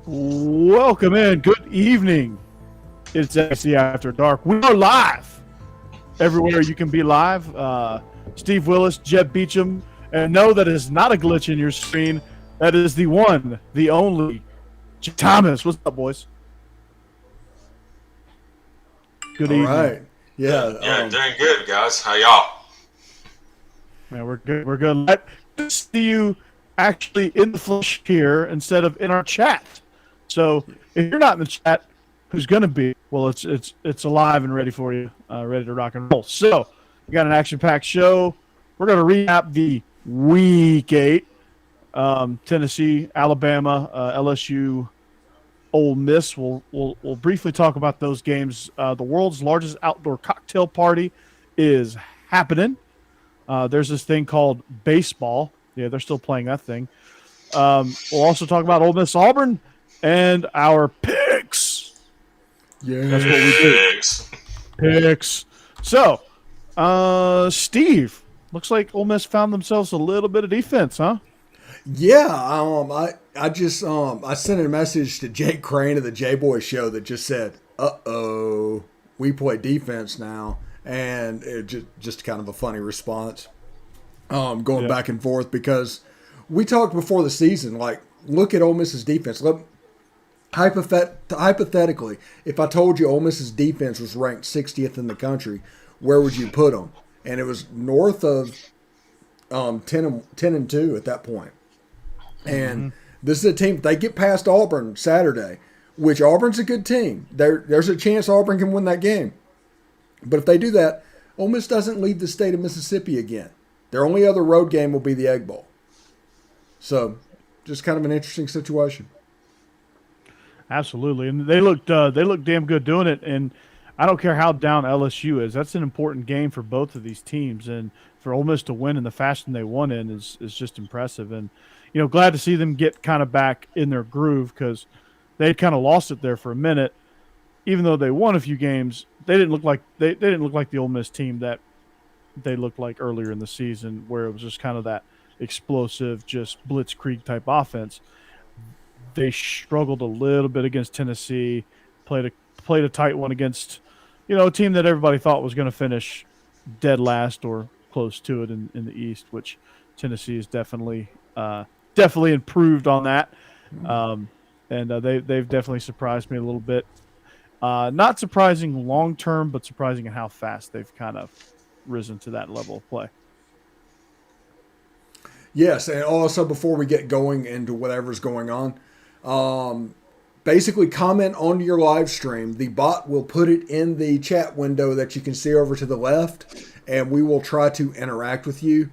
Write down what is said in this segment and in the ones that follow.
Welcome in. Good evening. It's AC After Dark. We are live everywhere you can be live. Steve Willis, Jeb Beecham, and know that is not a glitch in your screen. That is the one, the only, Thomas. What's up, boys? Good All evening. right. Yeah. Yeah, doing good, guys. How y'all? Man, we're good. We're good. Let to see you actually in the flesh here instead of in our chat. So if you're not in the chat, who's going to be? Well, it's alive and ready for you, ready to rock and roll. So we got an action-packed show. We're going to recap the Week 8, Tennessee, Alabama, LSU, Ole Miss. We'll briefly talk about those games. The world's largest outdoor cocktail party is happening. There's this thing called baseball. Yeah, they're still playing that thing. We'll also talk about Ole Miss Auburn and our picks. Yeah. That's what we do. Picks. So, Steve, looks like Ole Miss found themselves a little bit of defense, huh? Yeah. I just I sent a message to Jake Crane of the J Boy Show that just said, "Uh-oh, we play defense now," and it just kind of a funny response. Going Yeah. back and forth because we talked before the season. Like, look at Ole Miss's defense. Hypothetically, if I told you Ole Miss's defense was ranked 60th in the country, where would you put them? And it was north of 10 and 2 at that point. And this is a team, they get past Auburn Saturday, which Auburn's a good team. There's a chance Auburn can win that game. But if they do that, Ole Miss doesn't leave the state of Mississippi again. Their only other road game will be the Egg Bowl. So, just kind of an interesting situation. Absolutely, and they look damn good doing it. And I don't care how down LSU is. That's an important game for both of these teams, and for Ole Miss to win in the fashion they won in is just impressive. And glad to see them get kind of back in their groove because they kind of lost it there for a minute. Even though they won a few games, they didn't look like they didn't look like the Ole Miss team that they looked like earlier in the season, where it was just kind of that explosive, just blitzkrieg type offense. They struggled a little bit against Tennessee, played a tight one against, a team that everybody thought was going to finish dead last or close to it in the East, which Tennessee is definitely improved on that. And they've definitely surprised me a little bit. Not surprising long term, but surprising in how fast they've kind of risen to that level of play. Yes, and also before we get going into whatever's going on, basically comment on your live stream. The bot will put it in the chat window that you can see over to the left, and we will try to interact with you.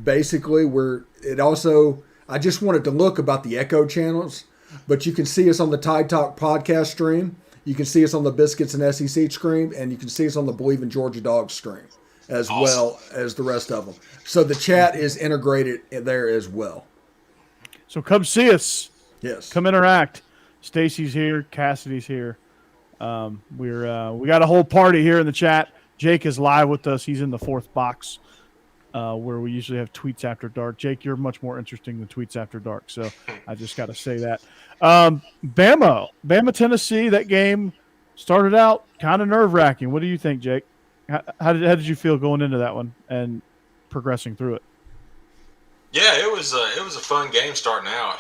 Basically, I just wanted to look about the echo channels, but you can see us on the Tide Talk podcast stream. You can see us on the Biscuits and SEC stream, and you can see us on the Believe in Georgia Dogs stream as well as the rest of them. So the chat is integrated there as well. So come see us. Yes. Come interact. Stacy's here. Cassidy's here. We got a whole party here in the chat. Jake is live with us. He's in the fourth box where we usually have Tweets After Dark. Jake, you're much more interesting than Tweets After Dark, so I just got to say that. Bama, Tennessee, that game started out kind of nerve-wracking. What do you think, Jake? How did you feel going into that one and progressing through it? Yeah, it was a fun game starting out.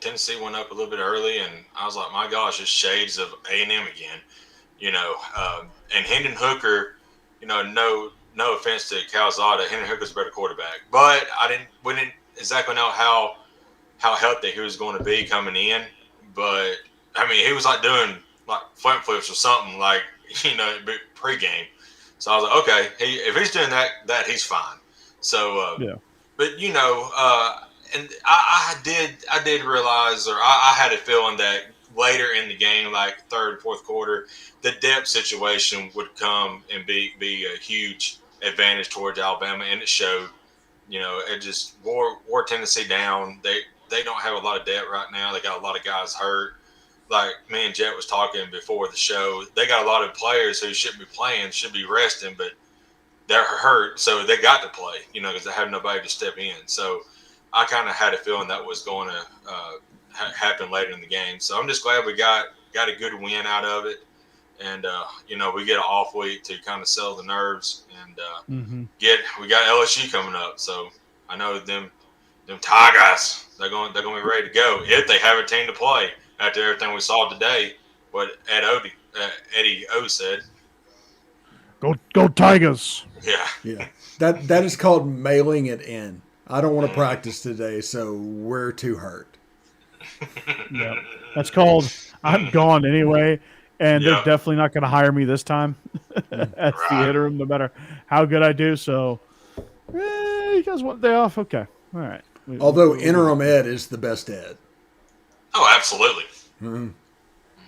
Tennessee went up a little bit early, and I was like, my gosh, it's shades of A&M again. And Hendon Hooker, no offense to Calzada, Hendon Hooker's a better quarterback, but we didn't exactly know how healthy he was going to be coming in. But I mean, he was like doing like flip flips or something like pregame. So I was like, okay, if he's doing that he's fine. So Yeah. But and I did realize, or I had a feeling that later in the game, like third, fourth quarter, the depth situation would come and be a huge advantage towards Alabama, and it showed. It just wore Tennessee down. They don't have a lot of depth right now. They got a lot of guys hurt. Like me and Jet was talking before the show, they got a lot of players who shouldn't be playing, should be resting, but they're hurt, so they got to play, because they have nobody to step in. So I kind of had a feeling that was going to happen later in the game. So I'm just glad we got a good win out of it. And, we get an off week to kind of settle the nerves. And we got LSU coming up. So I know them Tigers, they're going to be ready to go if they have a team to play after everything we saw today. What Eddie O said. Go Tigers. Yeah. Yeah. That is called mailing it in. I don't want to practice today, so we're too hurt. Yeah. That's called I'm gone anyway, and they're definitely not going to hire me this time as the interim, no matter how good I do. So, you guys want the day off? Okay. All right. Although interim ed is the best ed. Oh, absolutely.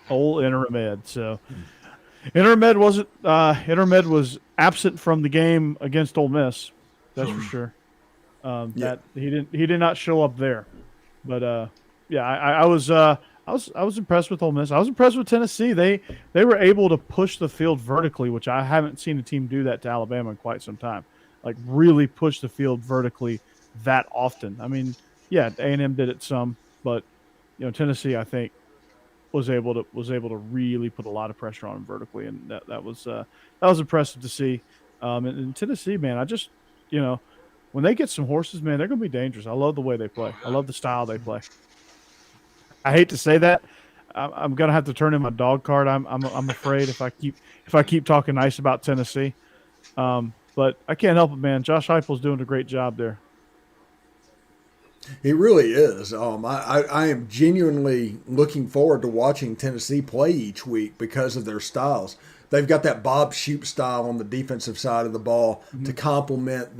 Old interim ed. So, interim ed was absent from the game against Ole Miss. That's for sure. That he did not show up there. But I was impressed with Ole Miss. I was impressed with Tennessee. They were able to push the field vertically, which I haven't seen a team do that to Alabama in quite some time. Like really push the field vertically that often. I mean, yeah, A&M did it some, but Tennessee I think was able to really put a lot of pressure on them vertically, and that was impressive to see. And Tennessee, man, I just when they get some horses, man, they're going to be dangerous. I love the way they play. I love the style they play. I hate to say that. I'm going to have to turn in my dog card. I'm afraid if I keep talking nice about Tennessee. But I can't help it, man. Josh Heupel's doing a great job there. He really is. I am genuinely looking forward to watching Tennessee play each week because of their styles. They've got that Bob Shoop style on the defensive side of the ball to complement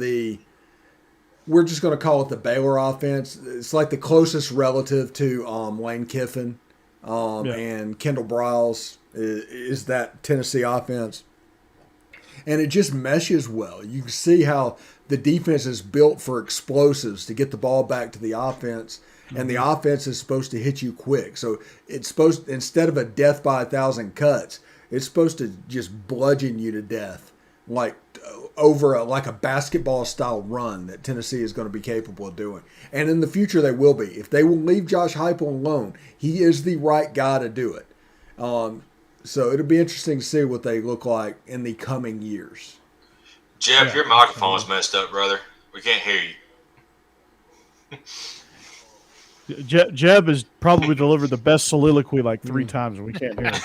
we're just going to call it the Baylor offense. It's like the closest relative to Lane Kiffin and Kendall Briles is that Tennessee offense. And it just meshes well. You can see how the defense is built for explosives to get the ball back to the offense, and the offense is supposed to hit you quick. So it's supposed, instead of a death by 1,000 cuts, it's supposed to just bludgeon you to death, like over a basketball style run that Tennessee is going to be capable of doing. And in the future they will be. If they will leave Josh Heupel alone, he is the right guy to do it. So it'll be interesting to see what they look like in the coming years. Jeff, your microphone's messed up, brother. We can't hear you. Jeb has probably delivered the best soliloquy like 3 times, and we can't hear him.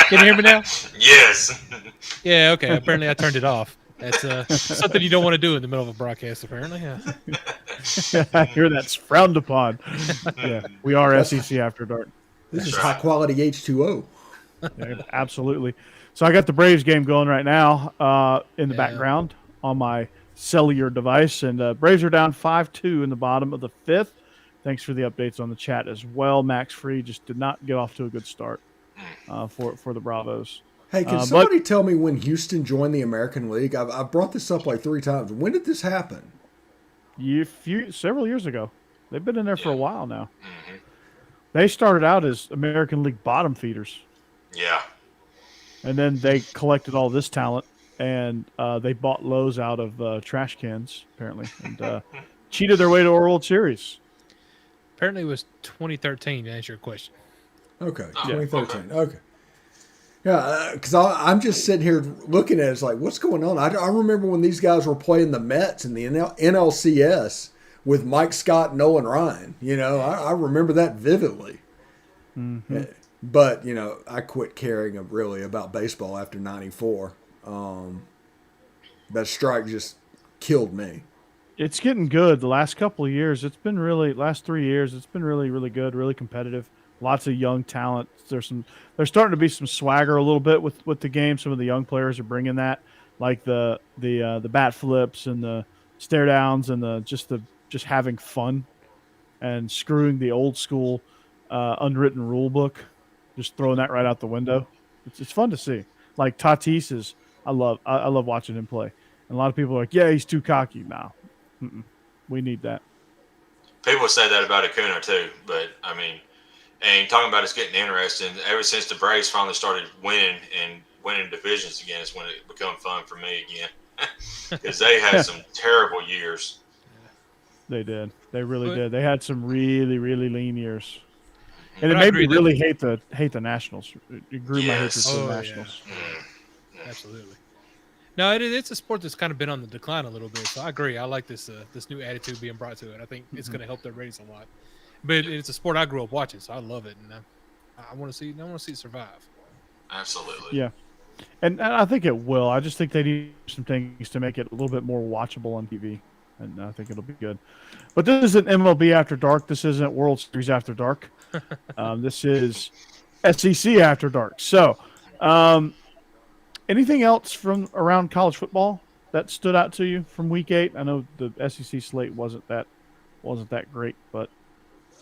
Can you hear me now? Yes. Yeah, okay. Apparently I turned it off. That's something you don't want to do in the middle of a broadcast, apparently. Yeah. I hear that's frowned upon. Yeah, we are SEC After Dark. This is high-quality H2O. Yeah, absolutely. So I got the Braves game going right now in the background on my cellular device, and Braves are down 5-2 in the bottom of the 5th. Thanks for the updates on the chat as well. Max Free just did not get off to a good start for the Bravos. Hey, can somebody tell me when Houston joined the American League? I've brought this up like 3 times. When did this happen? Several years ago. They've been in there for a while now. They started out as American League bottom feeders. Yeah. And then they collected all this talent, and they bought Lowe's out of trash cans, apparently, and cheated their way to a World Series. Apparently it was 2013 to answer your question. Okay, 2013. Okay. Yeah, because I'm just sitting here looking at it, it's like, what's going on? I remember when these guys were playing the Mets in the NLCS with Mike Scott and Nolan Ryan. I remember that vividly. Mm-hmm. But, I quit caring really about baseball after 94. That strike just killed me. It's getting good. The last couple of years, last 3 years, it's been really, really good, really competitive. Lots of young talent. There's starting to be some swagger a little bit with the game. Some of the young players are bringing that, like the bat flips and the stare downs and just having fun and screwing the old school unwritten rule book, just throwing that right out the window. It's fun to see. Like Tatis is, I love watching him play. And a lot of people are like, yeah, he's too cocky. Now, we need that. People say that about Acuna too, but I mean. And talking about it's getting interesting. Ever since the Braves finally started winning divisions again, is when it become fun for me again. Because they had some terrible years. They did. They really But- did. They had some really, really lean years. And it But I made agree me that- really hate the Nationals. It grew my hatred Yes. for the Oh, yeah. Nationals. Absolutely. No, it's a sport that's kind of been on the decline a little bit. So I agree. I like this this new attitude being brought to it. I think it's going to help their ratings a lot. But it's a sport I grew up watching, so I love it, and I want to see it survive. Absolutely. Yeah. And I think it will. I just think they need some things to make it a little bit more watchable on TV. And I think it'll be good. But this isn't MLB After Dark. This isn't World Series After Dark. This is SEC After Dark. So, anything else from around college football that stood out to you from Week 8? I know the SEC slate wasn't that great, but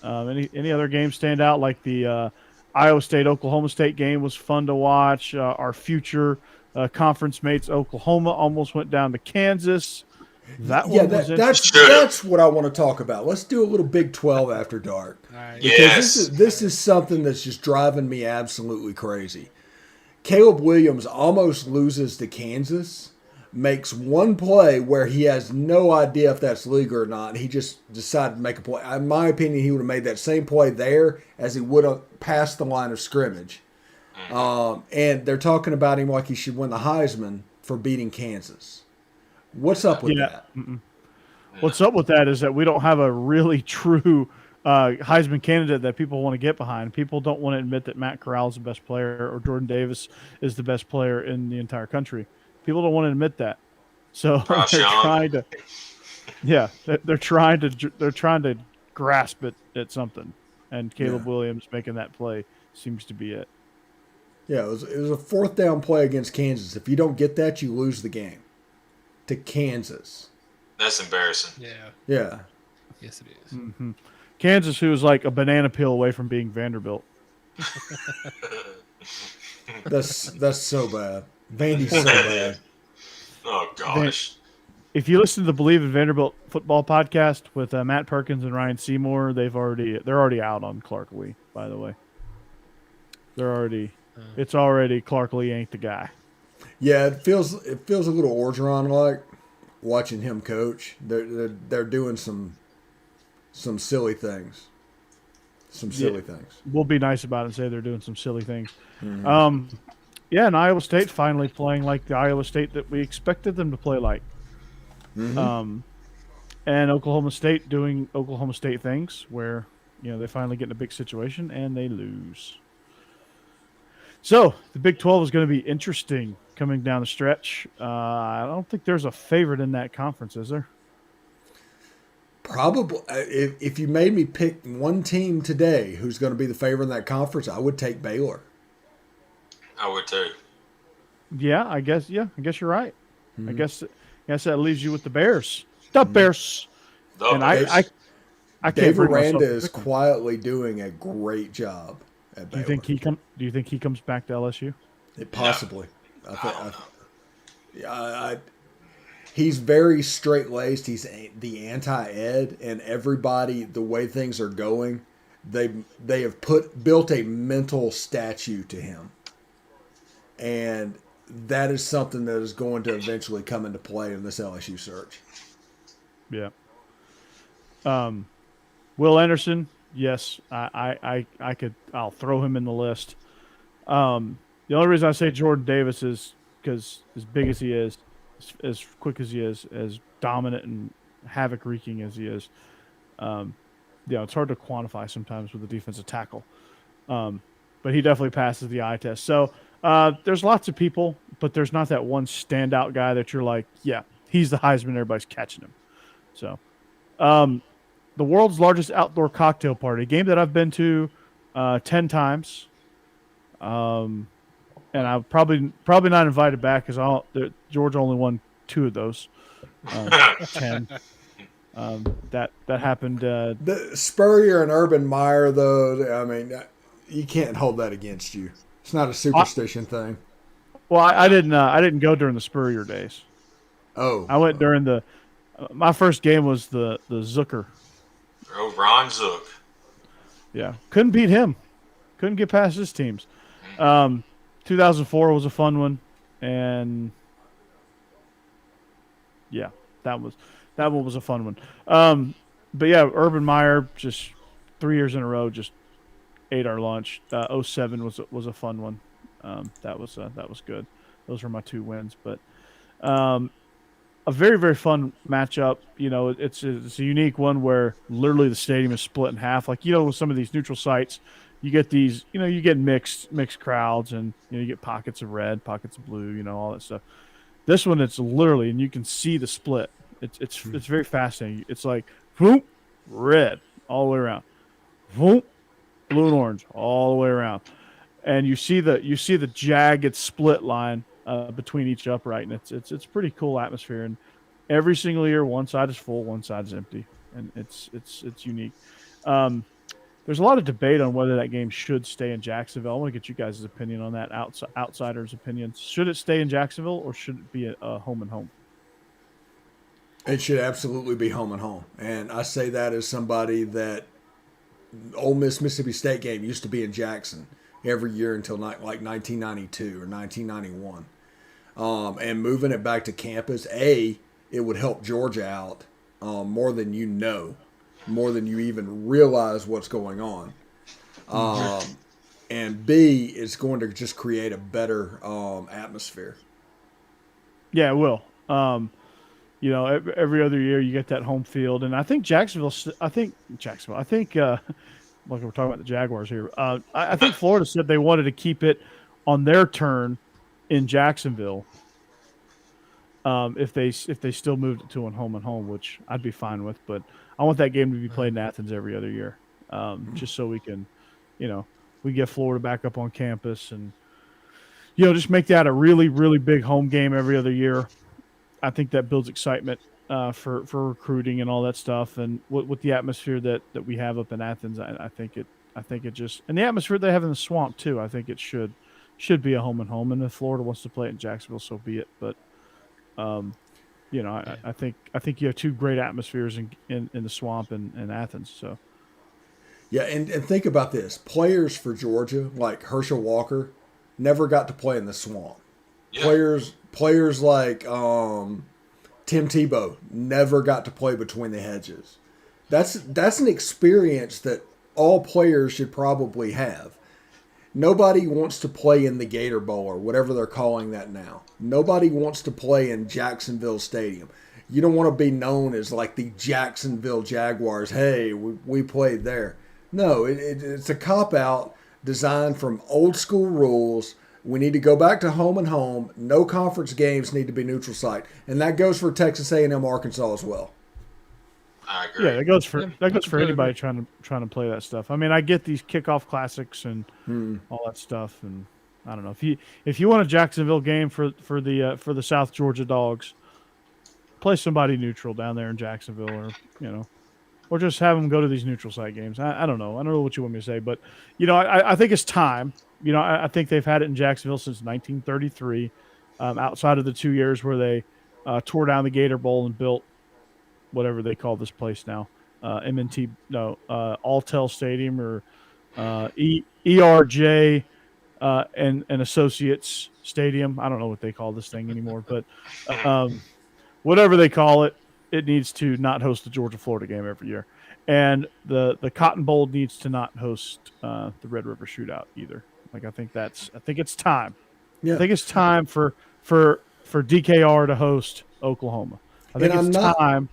any other games stand out? Like the Iowa State Oklahoma State game was fun to watch. Our future conference mates Oklahoma almost went down to Kansas. That Yeah, one was that's what I want to talk about. Let's do a little Big 12 after dark. All right. Because Yes. this is something that's just driving me absolutely crazy. Caleb Williams almost loses to Kansas, makes one play where he has no idea if that's legal or not. He just decided to make a play. In my opinion, he would have made that same play there as he would have passed the line of scrimmage. And they're talking about him like he should win the Heisman for beating Kansas. What's up with that? What's up with that is that we don't have a really true Heisman candidate that people want to get behind. People don't want to admit that Matt Corral is the best player or Jordan Davis is the best player in the entire country. People don't want to admit that. So Bryce they're Young. trying to, they're trying to grasp at something. And Caleb Williams making that play seems to be it. Yeah, it was a fourth down play against Kansas. If you don't get that, you lose the game to Kansas. That's embarrassing. Yeah. Yeah. Yes, it is. Kansas, who was like a banana peel away from being Vanderbilt. That's so bad. Vandy's so bad. Oh gosh. If you listen to the Believe in Vanderbilt football podcast with Matt Perkins and Ryan Seymour, they're already out on Clark Lee. By the way, it's already Clark Lee ain't the guy. Yeah, it feels a little Orgeron like watching him coach. They're doing some silly things. Things. We'll be nice about it and say they're doing some silly things. And Iowa State finally playing like the Iowa State that we expected them to play like. And Oklahoma State doing Oklahoma State things where they finally get in a big situation and they lose. So the Big 12 is going to be interesting coming down the stretch. I don't think there's a favorite in that conference, is there? Probably, if you made me pick one team today who's going to be the favorite in that conference, I would take Baylor. I would too. Yeah, I guess you're right. I guess that leaves you with the Bears. The Bears. And I can't Dave bring myself Aranda to is pick them. quietly doing a great job at Do Baylor. you think he comes back to LSU? Possibly. He's very straight laced. He's the anti-ed, and everybody, the way things are going, they have built a mental statue to him, and that is something that is going to eventually come into play in this LSU search. Yeah. Will Anderson, yes, I'll throw him in the list. The only reason I say Jordan Davis is because as big as he is, as quick as he is, as dominant and havoc wreaking as he is, it's hard to quantify sometimes with a defensive tackle. But he definitely passes the eye test. So there's lots of people, but there's not that one standout guy that you're like, yeah, he's the Heisman. Everybody's catching him. So the world's largest outdoor cocktail party, a game that I've been to 10 times. And I'm probably not invited back because George only won 2 of those. 10. That happened. The Spurrier and Urban Meyer, though, I mean, you can't hold that against you. It's not a superstition thing. Well, I didn't go during the Spurrier days. Oh, I went during my first game was the Zucker. Oh, Ron Zook. Yeah, couldn't beat him. Couldn't get past his teams. 2004 was a fun one, and yeah, that one was a fun one. but yeah, Urban Meyer just 3 years in a row just ate our lunch. 07 was a fun one. That was good. Those were my 2 wins, but um, a very very fun matchup. It's a unique one where literally the stadium is split in half. Like with some of these neutral sites, you get these. You get mixed crowds, and you get pockets of red, pockets of blue. All that stuff. This one, it's literally, and you can see the split. It's very fascinating. It's like whoop, red all the way around, whoop, blue and orange all the way around, and you see the jagged split line between each upright, and it's pretty cool atmosphere. And every single year, one side is full, one side is empty, and it's unique. Um, there's a lot of debate on whether that game should stay in Jacksonville. I want to get you guys' opinion on that. Outsiders' opinions. Should it stay in Jacksonville or should it be a home and home? It should absolutely be home and home. And I say that as somebody that Ole Miss Mississippi State game used to be in Jackson every year until like 1992 or 1991. And moving it back to campus, it would help Georgia out more than more than you even realize what's going on. And B, it's going to just create a better atmosphere. Yeah, it will. Every other year you get that home field, and I think Jacksonville. I think like we're talking about the Jaguars here. I think Florida said they wanted to keep it on their turn in Jacksonville. If they still moved it to a home and home, which I'd be fine with, but I want that game to be played in Athens every other year, just so we can, we get Florida back up on campus and, just make that a really, really big home game every other year. I think that builds excitement for recruiting and all that stuff, and with the atmosphere that we have up in Athens, I think it just, and the atmosphere they have in the swamp too. I think it should be a home and home, and if Florida wants to play it in Jacksonville, so be it. But I think you have two great atmospheres in the swamp and Athens. So yeah, and think about this: players for Georgia like Herschel Walker never got to play in the swamp. Yeah. Players like Tim Tebow never got to play between the hedges. That's an experience that all players should probably have. Nobody wants to play in the Gator Bowl or whatever they're calling that now. Nobody wants to play in Jacksonville Stadium. You don't want to be known as like the Jacksonville Jaguars. Hey, we played there. No, it's a cop-out designed from old school rules. We need to go back to home and home. No conference games need to be neutral site. And that goes for Texas A&M Arkansas as well. I agree. Yeah, that goes for anybody trying to play that stuff. I mean, I get these kickoff classics and all that stuff, and I don't know if you want a Jacksonville game for the South Georgia Dogs, play somebody neutral down there in Jacksonville, or just have them go to these neutral site games. I don't know. I don't know what you want me to say, but I think it's time. I think they've had it in Jacksonville since 1933, outside of the 2 years where they tore down the Gator Bowl and built whatever they call this place now, Alltel Stadium or ERJ and Associates Stadium. I don't know what they call this thing anymore, but whatever they call it, it needs to not host the Georgia-Florida game every year. And the Cotton Bowl needs to not host the Red River Shootout either. Like I think it's time. Yeah. I think it's time for DKR to host Oklahoma. I think it's time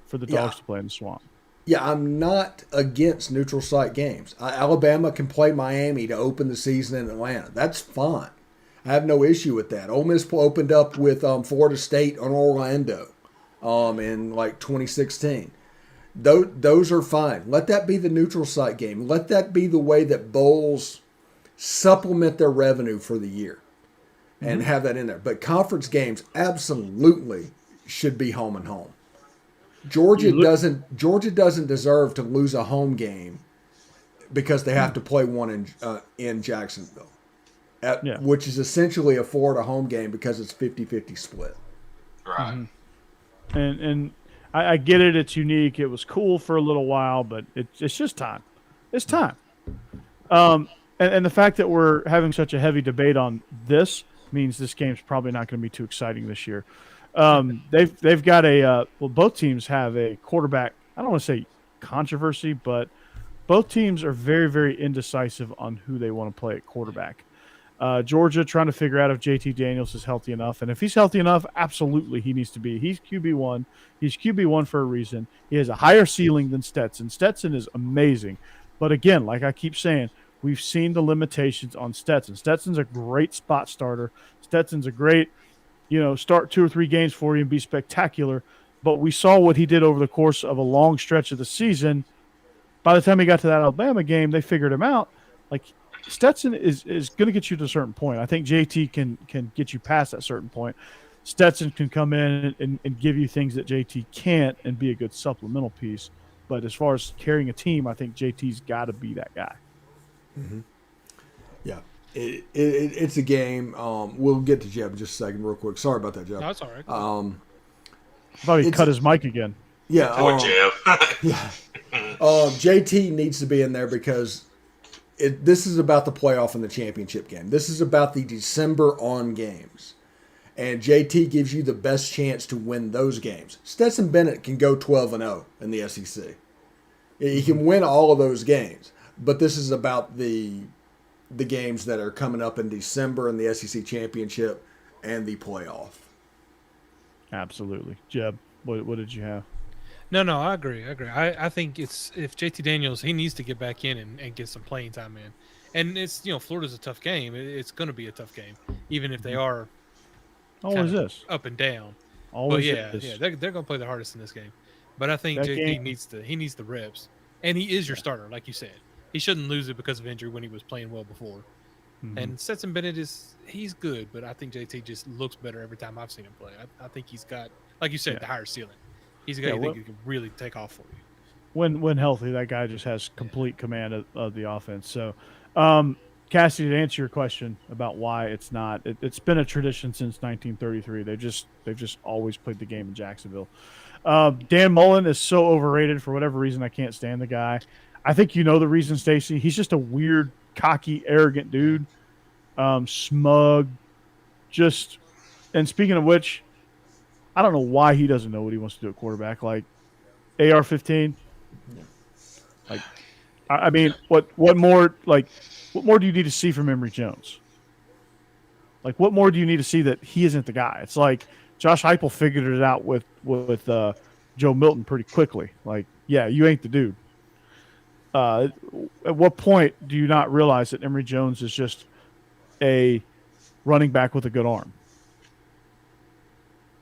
for the Dogs to play in the swamp. Yeah, I'm not against neutral site games. Alabama can play Miami to open the season in Atlanta. That's fine. I have no issue with that. Ole Miss opened up with Florida State on Orlando in like 2016. Those are fine. Let that be the neutral site game. Let that be the way that bowls supplement their revenue for the year and have that in there. But conference games absolutely should be home and home. Georgia doesn't deserve to lose a home game because they have to play one in Jacksonville, which is essentially a Florida home game because it's 50-50 split. Right. And I get it. It's unique. It was cool for a little while, but it's just time. It's time. And the fact that we're having such a heavy debate on this means this game's probably not going to be too exciting this year. They've got both teams have a quarterback I don't want to say controversy, but both teams are very, very indecisive on who they want to play at quarterback. Georgia trying to figure out if JT Daniels is healthy enough. And if he's healthy enough, absolutely he needs to be. He's QB1. He's QB1 for a reason. He has a higher ceiling than Stetson. Stetson is amazing. But again, like I keep saying, we've seen the limitations on Stetson. Stetson's a great spot starter. Stetson's a great, start 2 or 3 games for you and be spectacular. But we saw what he did over the course of a long stretch of the season. By the time he got to that Alabama game, they figured him out. Like, Stetson is going to get you to a certain point. I think JT can get you past that certain point. Stetson can come in and give you things that JT can't and be a good supplemental piece. But as far as carrying a team, I think JT's got to be that guy. Mm-hmm. Yeah. It's a game. We'll get to Jeb in just a second real quick. Sorry about that, Jeb. No, it's all right. I thought he cut his mic again. Yeah. Poor Jeb. Yeah. JT needs to be in there because this is about the playoff and the championship game. This is about the December on games. And JT gives you the best chance to win those games. Stetson Bennett can go 12-0 in the SEC. He can win all of those games. But this is about the games that are coming up in December in the SEC championship and the playoff. Absolutely. Jeb, what did you have? No, I agree. I think if JT Daniels, he needs to get back in and get some playing time in. And it's, Florida's a tough game. It's going to be a tough game, even if they are up and down. Always is. They're going to play the hardest in this game. But I think JT needs the reps. And he is your starter, like you said. He shouldn't lose it because of injury when he was playing well before. Mm-hmm. And Stetson Bennett he's good, but I think JT just looks better every time I've seen him play. I think he's got, like you said, the higher ceiling. He's a guy who can really take off for you. When healthy, that guy just has complete command of the offense. So, Cassie, to answer your question about why it's not, it's been a tradition since 1933. They've just always played the game in Jacksonville. Dan Mullen is so overrated for whatever reason. I can't stand the guy. I think you know the reason, Stacy. He's just a weird, cocky, arrogant dude. Smug. And speaking of which, I don't know why he doesn't know what he wants to do at quarterback. Like AR-15. Like, I mean, what more do you need to see from Emory Jones? Like, what more do you need to see that he isn't the guy? It's like Josh Heupel figured it out with Joe Milton pretty quickly. Like, yeah, you ain't the dude. At what point do you not realize that Emory Jones is just a running back with a good arm?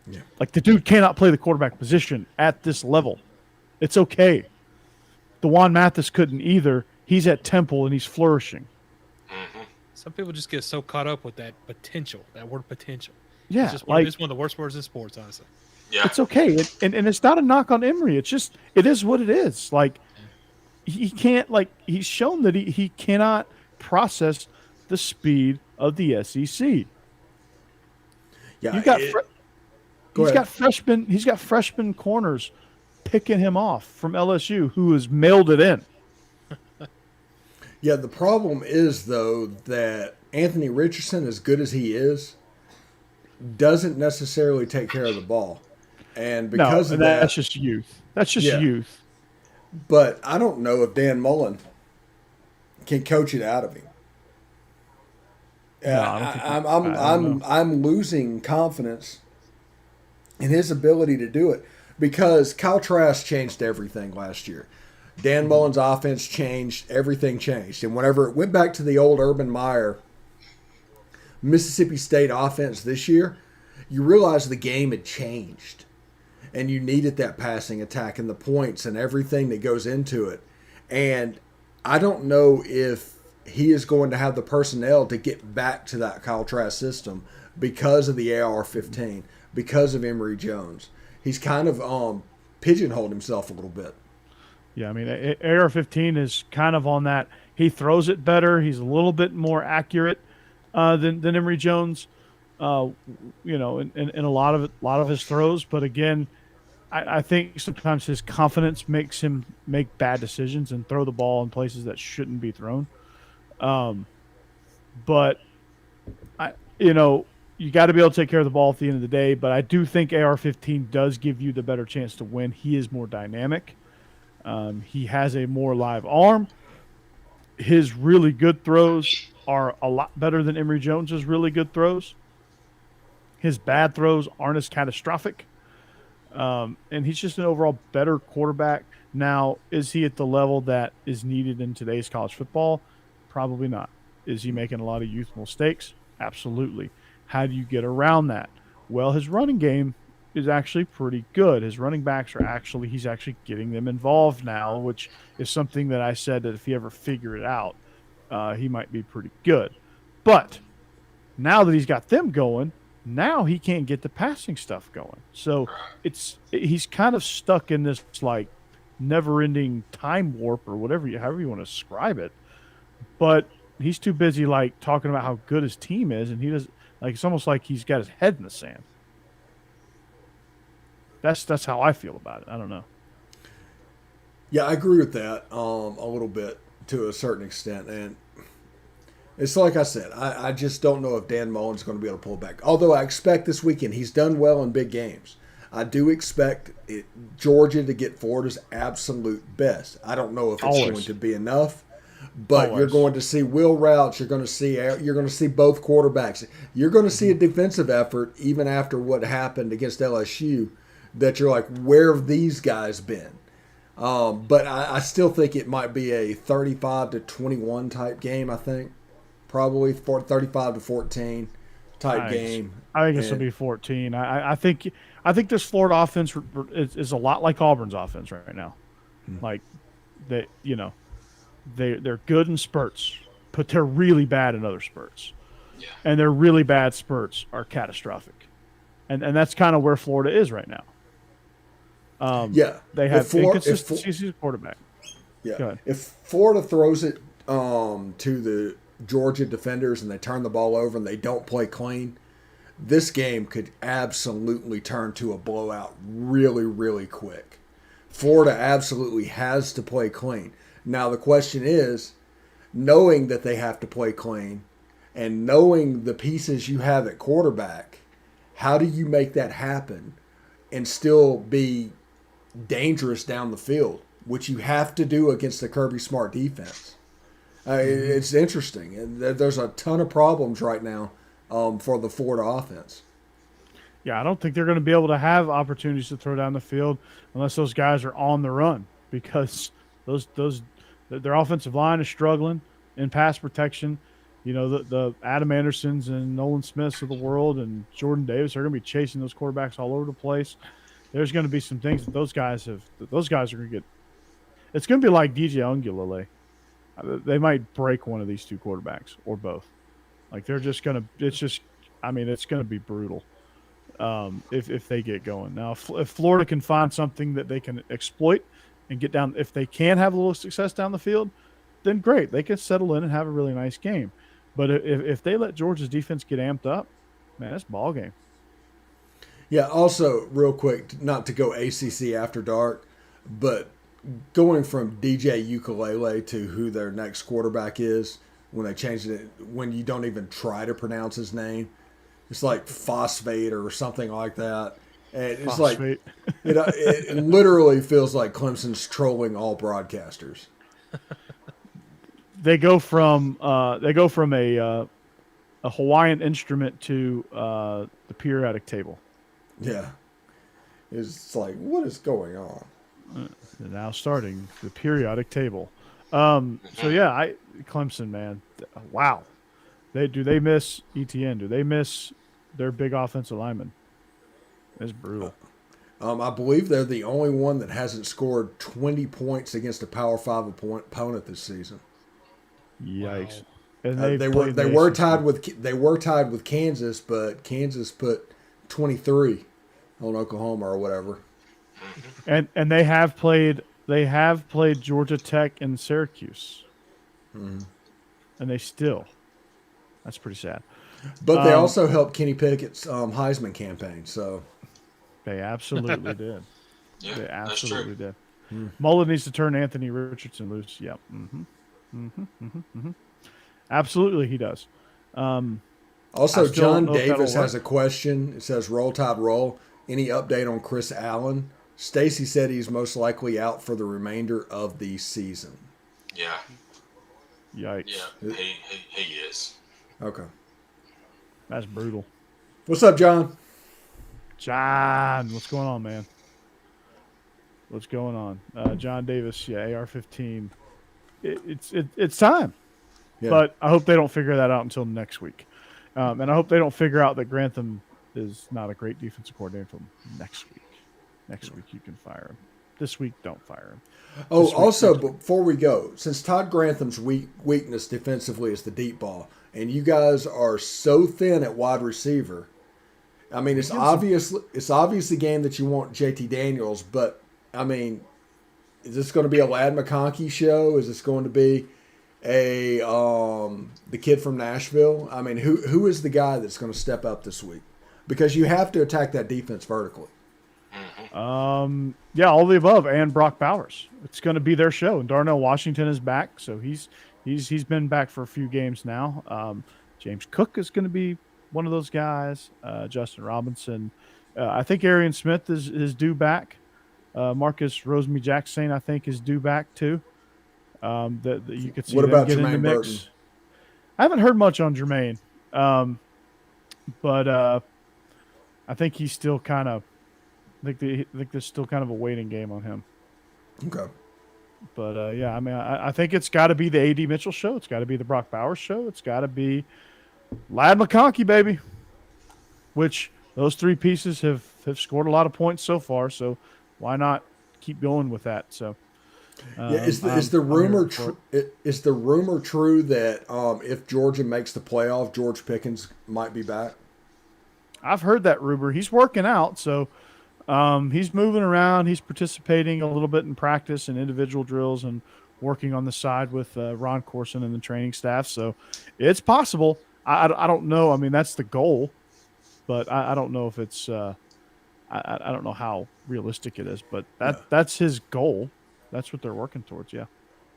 Yeah. Like, the dude cannot play the quarterback position at this level. It's okay. DeJuan Mathis couldn't either. He's at Temple and he's flourishing. Mm-hmm. Some people just get so caught up with that potential, that word potential. Yeah. It's one of the worst words in sports, honestly. Yeah. It's okay. And it's not a knock on Emory. It is what it is. Like, he can't, he's shown that he cannot process the speed of the SEC. Yeah. He's got freshman corners picking him off from LSU who has mailed it in. Yeah, the problem is, though, that Anthony Richardson, as good as he is, doesn't necessarily take care of the ball. And because of that... that's just youth. That's just youth. But I don't know if Dan Mullen can coach it out of him. No, I don't think I'm losing confidence in his ability to do it because Kyle Trask changed everything last year. Dan Mullen's offense changed. Everything changed. And whenever it went back to the old Urban Meyer Mississippi State offense this year, you realize the game had changed. And you needed that passing attack and the points and everything that goes into it. And I don't know if he is going to have the personnel to get back to that Kyle Trask system because of the AR-15, because of Emory Jones. He's kind of pigeonholed himself a little bit. Yeah, I mean, AR-15 is kind of on that. He throws it better. He's a little bit more accurate than Emory Jones, in a lot of his throws. But again, I think sometimes his confidence makes him make bad decisions and throw the ball in places that shouldn't be thrown. But you got to be able to take care of the ball at the end of the day. But I do think AR-15 does give you the better chance to win. He is more dynamic. He has a more live arm. His really good throws are a lot better than Emory Jones's really good throws. His bad throws aren't as catastrophic. And he's just an overall better quarterback. Now, is he at the level that is needed in today's college football? Probably not. Is he making a lot of youthful mistakes? Absolutely. How do you get around that? Well, his running game is actually pretty good. His running backs are actually, he's actually getting them involved now, which is something that I said that if he ever figured it out, he might be pretty good. But now that he's got them going, now he can't get the passing stuff going. So he's kind of stuck in this like never-ending time warp or however you want to describe it. But he's too busy like talking about how good his team is, and he does like it's almost like he's got his head in the sand. That's how I feel about it. I don't know. Yeah, I agree with that a little bit to a certain extent, and it's like I said, I just don't know if Dan Mullen's going to be able to pull back. Although I expect this weekend he's done well in big games. I do expect Georgia to get Florida's absolute best. I don't know if it's going to be enough, but you're going to see wheel routes. You're going to see both quarterbacks. You're going to see a defensive effort even after what happened against LSU. That you're like, where have these guys been? But I still think it might be a 35-21 type game. I think probably 35-14 type game. I think it's going to be 14. I think this Florida offense is a lot like Auburn's offense right now. Like they're good in spurts, but they're really bad in other spurts. Yeah. And their really bad spurts are catastrophic. And that's kind of where Florida is right now. They have inconsistencies at quarterback. Yeah. If Florida throws it to the Georgia defenders and they turn the ball over and they don't play clean, this game could absolutely turn to a blowout really, really quick. Florida absolutely has to play clean. Now the question is, knowing that they have to play clean and knowing the pieces you have at quarterback, how do you make that happen and still be dangerous down the field, which you have to do against the Kirby Smart defense? It's interesting. And there's a ton of problems right now for the Florida offense. Yeah, I don't think they're going to be able to have opportunities to throw down the field unless those guys are on the run, because their offensive line is struggling in pass protection. You know, the Adam Andersons and Nolan Smiths of the world and Jordan Davis are going to be chasing those quarterbacks all over the place. There's going to be some things that those guys are going to get. It's going to be like DJ Ungulale. They might break one of these two quarterbacks or both. Like they're just going to. It's going to be brutal if they get going. Now, if Florida can find something that they can exploit and get down, if they can have a little success down the field, then great. They can settle in and have a really nice game. But if they let Georgia's defense get amped up, man, that's ball game. Yeah, also, real quick, not to go ACC after dark, but going from DJ Ukulele to who their next quarterback is, when they changed it, when you don't even try to pronounce his name, it's like Phosphate or something like that. And it's Phosphate. Like, it literally feels like Clemson's trolling all broadcasters. They go from a Hawaiian instrument to the periodic table. Yeah. It's like, what is going on? Now starting the periodic table. Clemson, man. Wow. They miss ETN? Do they miss their big offensive lineman? It's brutal. I believe they're the only one that hasn't scored 20 points against a Power 5 opponent this season. Yikes! Wow. And they were tied with Kansas, but Kansas put 23 on Oklahoma or whatever. And they have played Georgia Tech and Syracuse, and they still. That's pretty sad. But they also helped Kenny Pickett's Heisman campaign, so they absolutely did. Yeah, they absolutely did. Hmm. Mullen needs to turn Anthony Richardson loose. Yep. Absolutely, he does. Also, John Davis has a question. It says, "Roll Tide Roll. Any update on Chris Allen? Stacy said he's most likely out for the remainder of the season. Yeah. Yikes. Yeah. He is. Okay. That's brutal. What's up, John? John, what's going on, man? What's going on? John Davis, yeah, AR-15. It's time. Yeah. But I hope they don't figure that out until next week. And I hope they don't figure out that Grantham is not a great defensive coordinator until next week. Next week you can fire him. This week, don't fire him. Oh, also, before we go, since Todd Grantham's weakness defensively is the deep ball, and you guys are so thin at wide receiver, I mean, it's obvious the game that you want JT Daniels, but, I mean, is this going to be a Lad McConkey show? Is this going to be the kid from Nashville? I mean, who is the guy that's going to step up this week? Because you have to attack that defense vertically. Yeah, all the above, and Brock Bowers. It's going to be their show, and Darnell Washington is back, so he's been back for a few games now. James Cook is going to be one of those guys. Justin Robinson, I think Arian Smith is due back. Marcus Rosemy-Jackson, I think, is due back too. That you could see. What about get in the Jermaine mix. Burton? I haven't heard much on Jermaine, but I think he's still kind of. I think there's still kind of a waiting game on him. Okay. But yeah, I mean, I think it's got to be the A.D. Mitchell show. It's got to be the Brock Bowers show. It's got to be Lad McConkey, baby. Which those three pieces have scored a lot of points so far. So why not keep going with that? So yeah, is the rumor true that if Georgia makes the playoff, George Pickens might be back? I've heard that rumor. He's working out, so he's moving around. He's participating a little bit in practice and individual drills and working on the side with Ron Corson and the training staff. So it's possible. I don't know. I mean, that's the goal, but I don't know if it's I don't know how realistic it is, but that's his goal. That's what they're working towards. Yeah.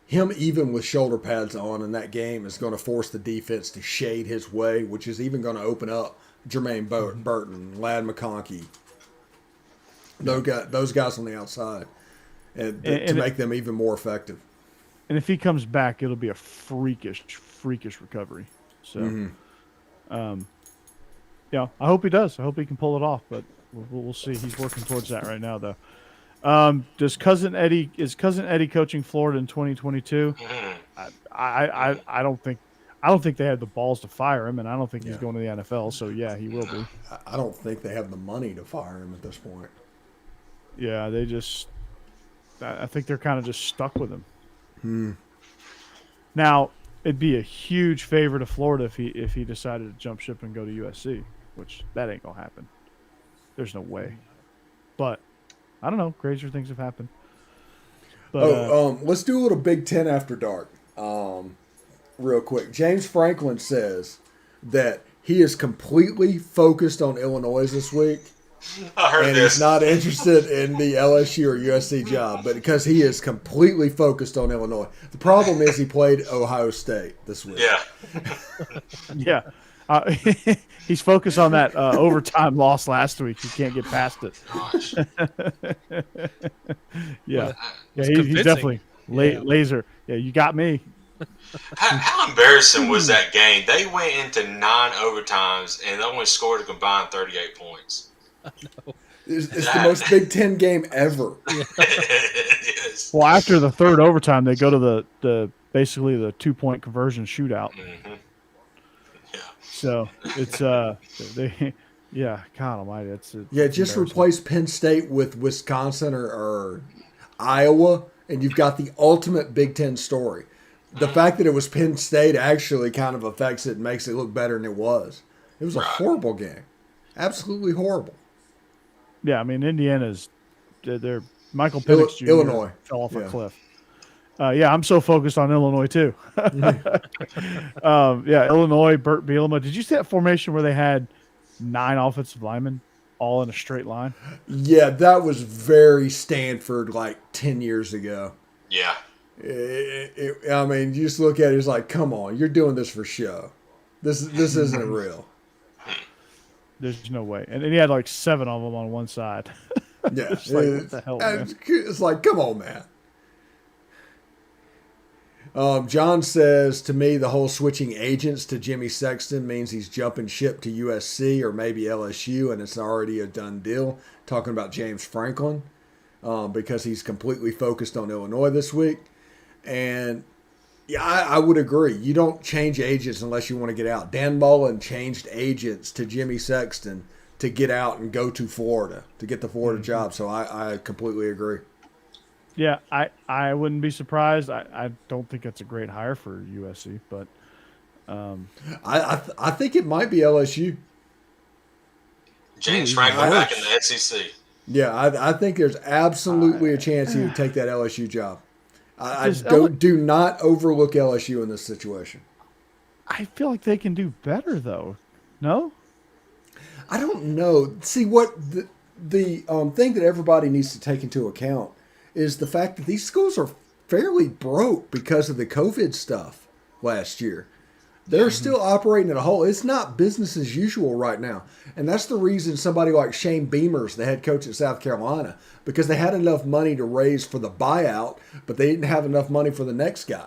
Him, even with shoulder pads on in that game, is going to force the defense to shade his way, which is even going to open up Jermaine Burton, Lad McConkey, those guys on the outside, and to make them even more effective. And if he comes back, it'll be a freakish recovery. So, yeah, I hope he does. I hope he can pull it off, but we'll see. He's working towards that right now, though. Is Cousin Eddie coaching Florida in 2022? I don't think they have the balls to fire him, and I don't think he's going to the NFL. So yeah, he will be. I don't think they have the money to fire him at this point. Yeah, I think they're kind of just stuck with him. Now, it'd be a huge favor to Florida if he decided to jump ship and go to USC, which that ain't gonna happen. There's no way. But I don't know. Crazier things have happened. But, let's do a little Big Ten after dark, real quick. James Franklin says that he is completely focused on Illinois this week. I heard and this. He's not interested in the LSU or USC job, but because he is completely focused on Illinois. The problem is he played Ohio State this week. Yeah. Yeah. He's focused on that overtime loss last week. He can't get past it. Gosh. Yeah. He's definitely laser. Yeah, you got me. How embarrassing was that game? They went into 9 overtimes and they only scored a combined 38 points. It's the most Big Ten game ever. Yes. Well, after the third overtime, they go to the basically the 2-point conversion shootout. Mm-hmm. Yeah. So it's God Almighty, it's just replace Penn State with Wisconsin or Iowa, and you've got the ultimate Big Ten story. The fact that it was Penn State actually kind of affects it and makes it look better than it was. It was a horrible game, absolutely horrible. Yeah, I mean Indiana's they're Michael Penix Jr. Illinois fell off a cliff. I'm so focused on Illinois too. Illinois, Burt Bielema. Did you see that formation where they had 9 offensive linemen all in a straight line? Yeah, that was very Stanford like 10 years ago. Yeah. I mean, you just look at it, it's like, come on, you're doing this for show. This isn't real. There's no way. And he had like 7 of them on one side. Yeah, It's like, what the hell, man? it's like, come on, man. John says, to me, the whole switching agents to Jimmy Sexton means he's jumping ship to USC or maybe LSU, and it's already a done deal. Talking about James Franklin, because he's completely focused on Illinois this week. And yeah, I would agree. You don't change agents unless you want to get out. Dan Mullen changed agents to Jimmy Sexton to get out and go to Florida, to get the Florida job. So I completely agree. Yeah, I wouldn't be surprised. I don't think it's a great hire for USC, but I think it might be LSU. James Franklin back in the SEC. Yeah, I think there's absolutely a chance he would take that LSU job. Do not overlook LSU in this situation. I feel like they can do better, though. No? I don't know. See, what the thing that everybody needs to take into account is the fact that these schools are fairly broke because of the COVID stuff last year. They're still operating at a whole. It's not business as usual right now. And that's the reason somebody like Shane Beamer's the head coach at South Carolina, because they had enough money to raise for the buyout, but they didn't have enough money for the next guy.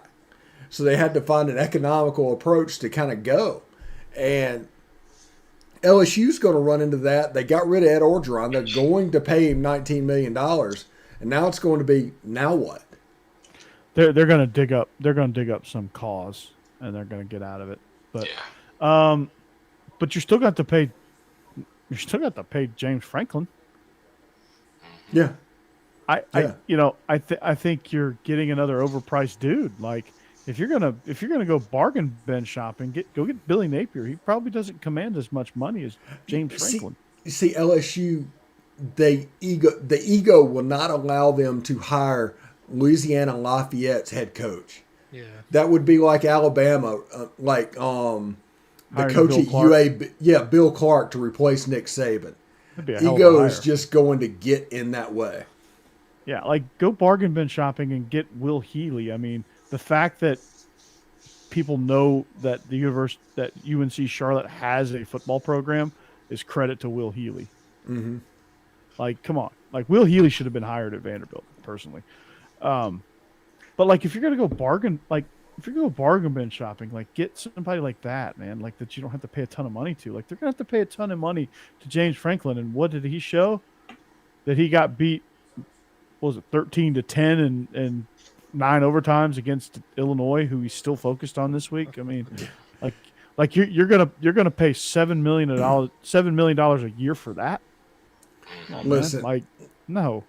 So they had to find an economical approach to kind of go. And LSU's going to run into that. They got rid of Ed Orgeron. They're going to pay him $19 million. And now it's going to be, now what? They're going to dig up. They're going to dig up some cause, and they're going to get out of it. But, but you're still got to pay. You're still got to pay James Franklin. Yeah. I think you're getting another overpriced dude. Like, if you're gonna go bargain bin shopping, go get Billy Napier. He probably doesn't command as much money as James Franklin. See LSU, the ego will not allow them to hire Louisiana Lafayette's head coach. Yeah, that would be like Alabama, the coach at UA. Yeah, Bill Clark to replace Nick Saban. Ego is just going to get in that way. Yeah, like go bargain bin shopping and get Will Healy. I mean, the fact that people know that that UNC Charlotte has a football program is credit to Will Healy. Mm-hmm. Like, come on. Like, Will Healy should have been hired at Vanderbilt, personally. But like, if you're gonna go bargain bin shopping, like get somebody like that, man. Like that you don't have to pay a ton of money to. Like they're gonna have to pay a ton of money to James Franklin. And what did he show? That he got beat. What was it 13-10 and 9 overtimes against Illinois, who he's still focused on this week. I mean, like you're gonna pay $7 million a year for that. Oh, listen, like no.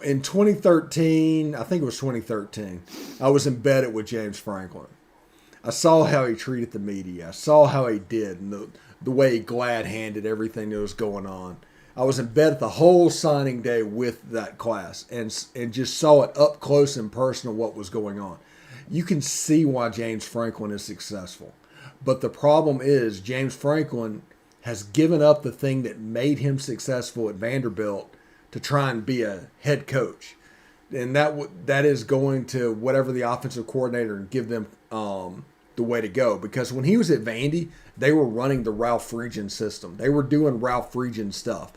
In 2013, I think it was 2013, I was embedded with James Franklin. I saw how he treated the media. I saw how he did, and the way he glad-handed everything that was going on. I was in bed the whole signing day with that class and just saw it up close and personal what was going on. You can see why James Franklin is successful. But the problem is James Franklin has given up the thing that made him successful at Vanderbilt to try and be a head coach. And that is going to whatever the offensive coordinator and give them the way to go. Because when he was at Vandy, they were running the Ralph Friedgen system. They were doing Ralph Friedgen stuff.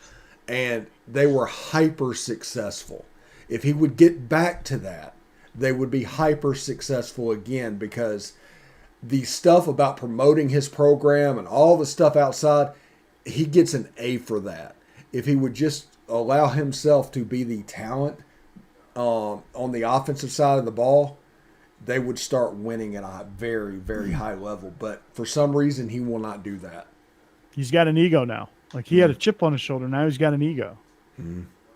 And they were hyper successful. If he would get back to that, they would be hyper successful again, because the stuff about promoting his program and all the stuff outside, he gets an A for that. If he would just allow himself to be the talent on the offensive side of the ball, they would start winning at a very, very high level. But for some reason, he will not do that. He's got an ego now. Like, he had a chip on his shoulder. Now he's got an ego.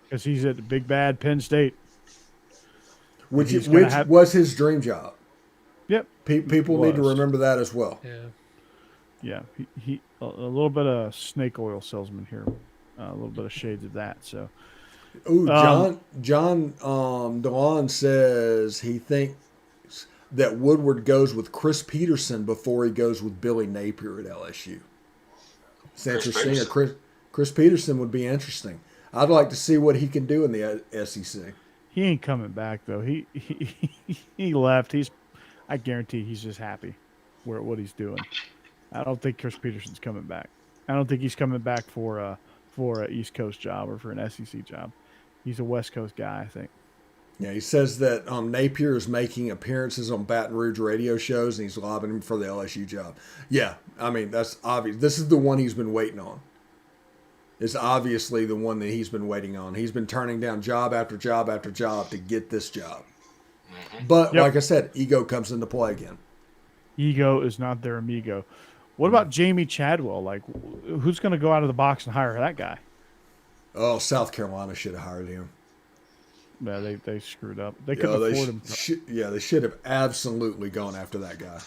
Because he's at the big bad Penn State. Which was his dream job. Yep. People need to remember that as well. Yeah. He a little bit of snake oil salesman here. A little bit of shades of that. So, John DeLon says he thinks that Woodward goes with Chris Peterson before he goes with Billy Napier at LSU. It's interesting. Chris Peterson would be interesting. I'd like to see what he can do in the SEC. He ain't coming back though. He left. I guarantee he's just happy what he's doing. I don't think Chris Peterson's coming back. I don't think he's coming back for for an East Coast job or for an SEC job. He's a West Coast guy, I think. Yeah, he says that Napier is making appearances on Baton Rouge radio shows, and he's lobbying him for the LSU job. Yeah, I mean, that's obvious. This is the one he's been waiting on. It's obviously the one that he's been waiting on. He's been turning down job after job after job to get this job. But like I said, ego comes into play again. Ego is not their amigo. What about Jamie Chadwell? Like, who's going to go out of the box and hire that guy? Oh, South Carolina should have hired him. Yeah, they screwed up. They couldn't afford him. They should have absolutely gone after that guy.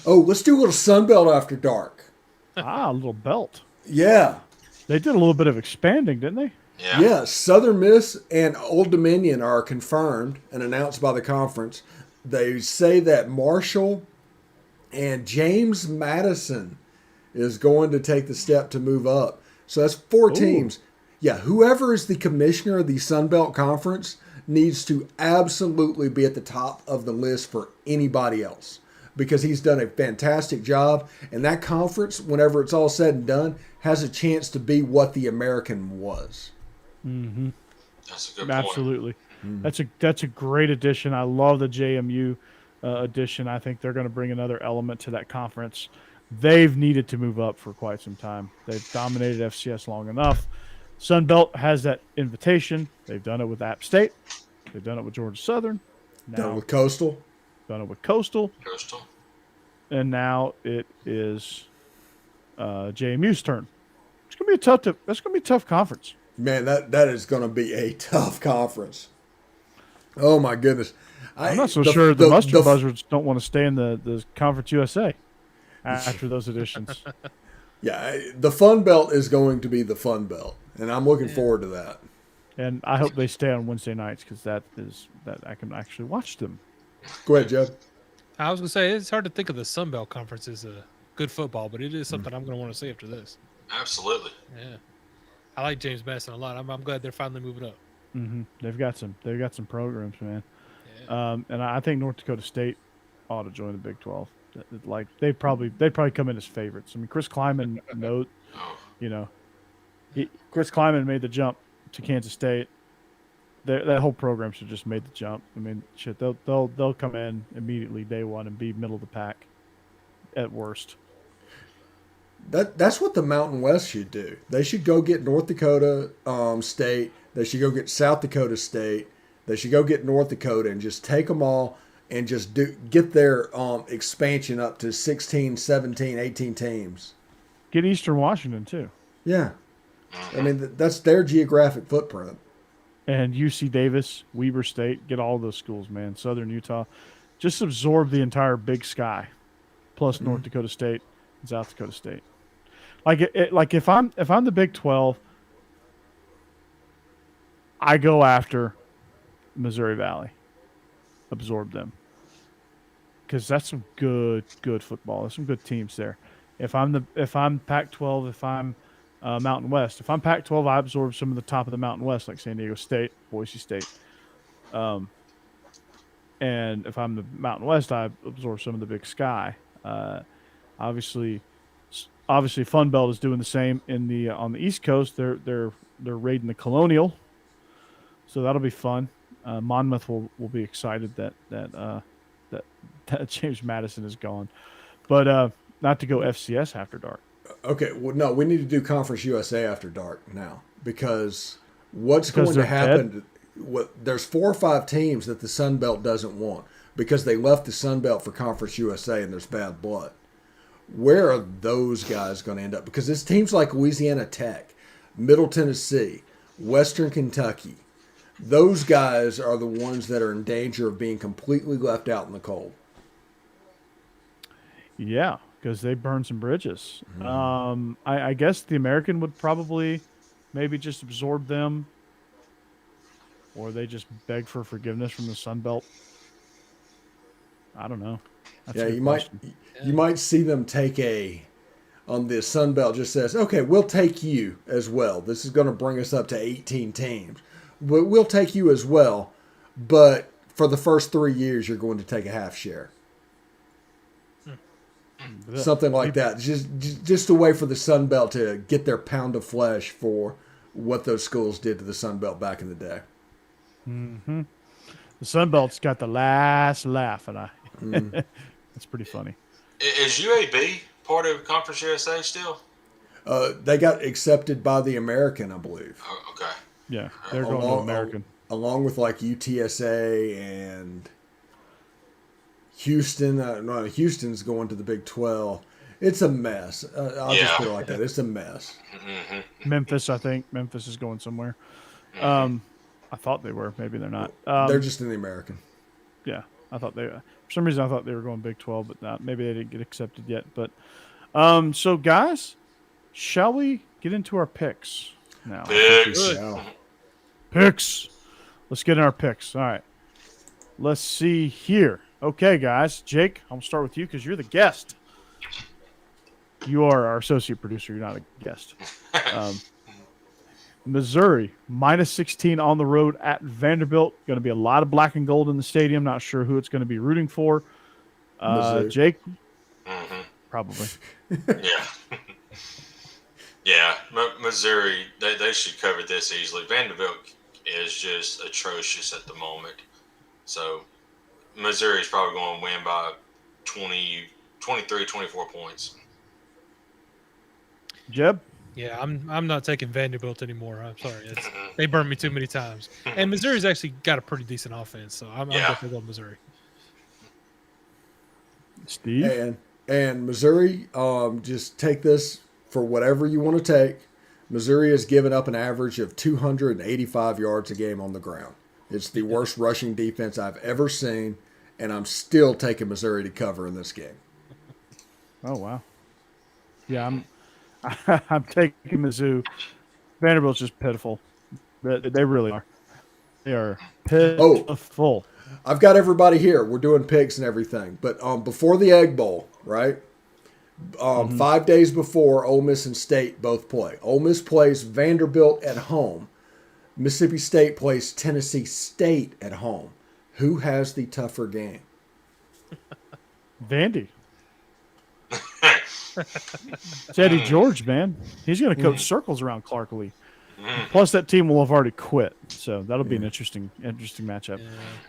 Oh, let's do a little Sunbelt after dark. A little belt. Yeah. They did a little bit of expanding, didn't they? Yeah. Southern Miss and Old Dominion are confirmed and announced by the conference. They say that Marshall and James Madison is going to take the step to move up. So that's 4 teams. Yeah, whoever is the commissioner of the Sun Belt Conference needs to absolutely be at the top of the list for anybody else because he's done a fantastic job. And that conference, whenever it's all said and done, has a chance to be what the American was. Mm-hmm. That's a good Absolutely. point. That's a great addition. I love the JMU addition. I think they're going to bring another element to that conference. They've needed to move up for quite some time. They've dominated FCS long enough. Sun Belt has that invitation. They've done it with App State. They've done it with Georgia Southern. Done it with Coastal. Done it with Coastal. Coastal. And now it is JMU's turn. It's gonna be that's gonna be a tough conference. Man, that is going to be a tough conference. Oh my goodness! I'm not so sure the Mustard Buzzards don't want to stay in the Conference USA after those additions. Yeah, the Fun Belt is going to be the Fun Belt, and I'm looking forward to that. And I hope they stay on Wednesday nights because that I can actually watch them. Go ahead, Jeb. I was gonna say it's hard to think of the Sun Belt Conference as a good football, but it is something I'm gonna want to see after this. Absolutely. Yeah, I like James Madison a lot. I'm glad they're finally moving up. Mm-hmm. They've got some programs, man. Yeah. And I think North Dakota State ought to join the Big 12. Like they'd probably come in as favorites. I mean, Chris Kleiman Chris Kleiman made the jump to Kansas State. That whole program should just made the jump. I mean, shit, they'll come in immediately day one and be middle of the pack at worst. That's what the Mountain West should do. They should go get North Dakota State. They should go get South Dakota State. They should go get North Dakota and just take them all and just get their expansion up to 16, 17, 18 teams. Get Eastern Washington, too. Yeah. I mean, that's their geographic footprint. And UC Davis, Weber State, get all those schools, man. Southern Utah. Just absorb the entire Big Sky, plus North Dakota State and South Dakota State. Like if I'm the Big 12, I go after Missouri Valley, absorb them, because that's some good football. There's some good teams there. If I'm Pac-12, if I'm Mountain West, if I'm Pac-12, I absorb some of the top of the Mountain West, like San Diego State, Boise State. And if I'm the Mountain West, I absorb some of the Big Sky. Obviously, Fun Belt is doing the same on the East Coast. They're raiding the Colonial, so that'll be fun. Monmouth will be excited that James Madison is gone, but not to go FCS after dark. Okay, well, no, we need to do Conference USA after dark now because what's going to happen? There's 4 or 5 teams that the Sun Belt doesn't want because they left the Sun Belt for Conference USA and there's bad blood. Where are those guys going to end up? Because it's teams like Louisiana Tech, Middle Tennessee, Western Kentucky. Those guys are the ones that are in danger of being completely left out in the cold. Yeah, because they burned some bridges. I guess the American would probably maybe just absorb them, or they just beg for forgiveness from the Sun Belt. I don't know. That's you might see them take on the Sun Belt just says, okay, we'll take you as well. This is going to bring us up to 18 teams. But we'll take you as well. But for the first 3 years, you're going to take a half share. something like that. Just a way for the Sun Belt to get their pound of flesh for what those schools did to the Sun Belt back in the day. Mm-hmm. The Sun Belt's got the last laugh, and it's pretty funny. Is UAB part of Conference USA still? They got accepted by the American, I believe. Oh, okay. Yeah, they're going to American. Along with like UTSA and Houston. No, Houston's going to the Big 12. It's a mess. I'll just put it like that. It's a mess. Mm-hmm. Memphis, I think. Memphis is going somewhere. Mm-hmm. I thought they were. Maybe they're not. They're just in the American. Yeah, I thought they. For some reason, I thought they were going Big 12, but not. Maybe they didn't get accepted yet. But so guys, shall we get into our picks now? Picks. Let's get in our picks. All right. Let's see here. Okay, guys. Jake, I'm going to start with you because you're the guest. You are our associate producer. You're not a guest. Missouri, -16 on the road at Vanderbilt. Going to be a lot of black and gold in the stadium. Not sure who it's going to be rooting for. Jake? Mm-hmm. Probably. Yeah. Yeah. Missouri, they should cover this easily. Vanderbilt is just atrocious at the moment. So Missouri's probably going to win by 20, 23, 24 points. Jeb? Yeah, I'm not taking Vanderbilt anymore. I'm sorry. They burned me too many times. And Missouri's actually got a pretty decent offense, so I'm definitely going Missouri. Steve? And Missouri, just take this for whatever you want to take. Missouri has given up an average of 285 yards a game on the ground. It's the worst rushing defense I've ever seen, and I'm still taking Missouri to cover in this game. Oh, wow. Yeah, I'm taking Mizzou. Vanderbilt's just pitiful. They really are. They are pitiful. I've got everybody here. We're doing picks and everything. But before the Egg Bowl, right? 5 days before, Ole Miss and State both play. Ole Miss plays Vanderbilt at home. Mississippi State plays Tennessee State at home. Who has the tougher game? Vandy. It's Eddie George, man. He's going to coach circles around Clark Lee. Plus, that team will have already quit, so that'll be an interesting matchup.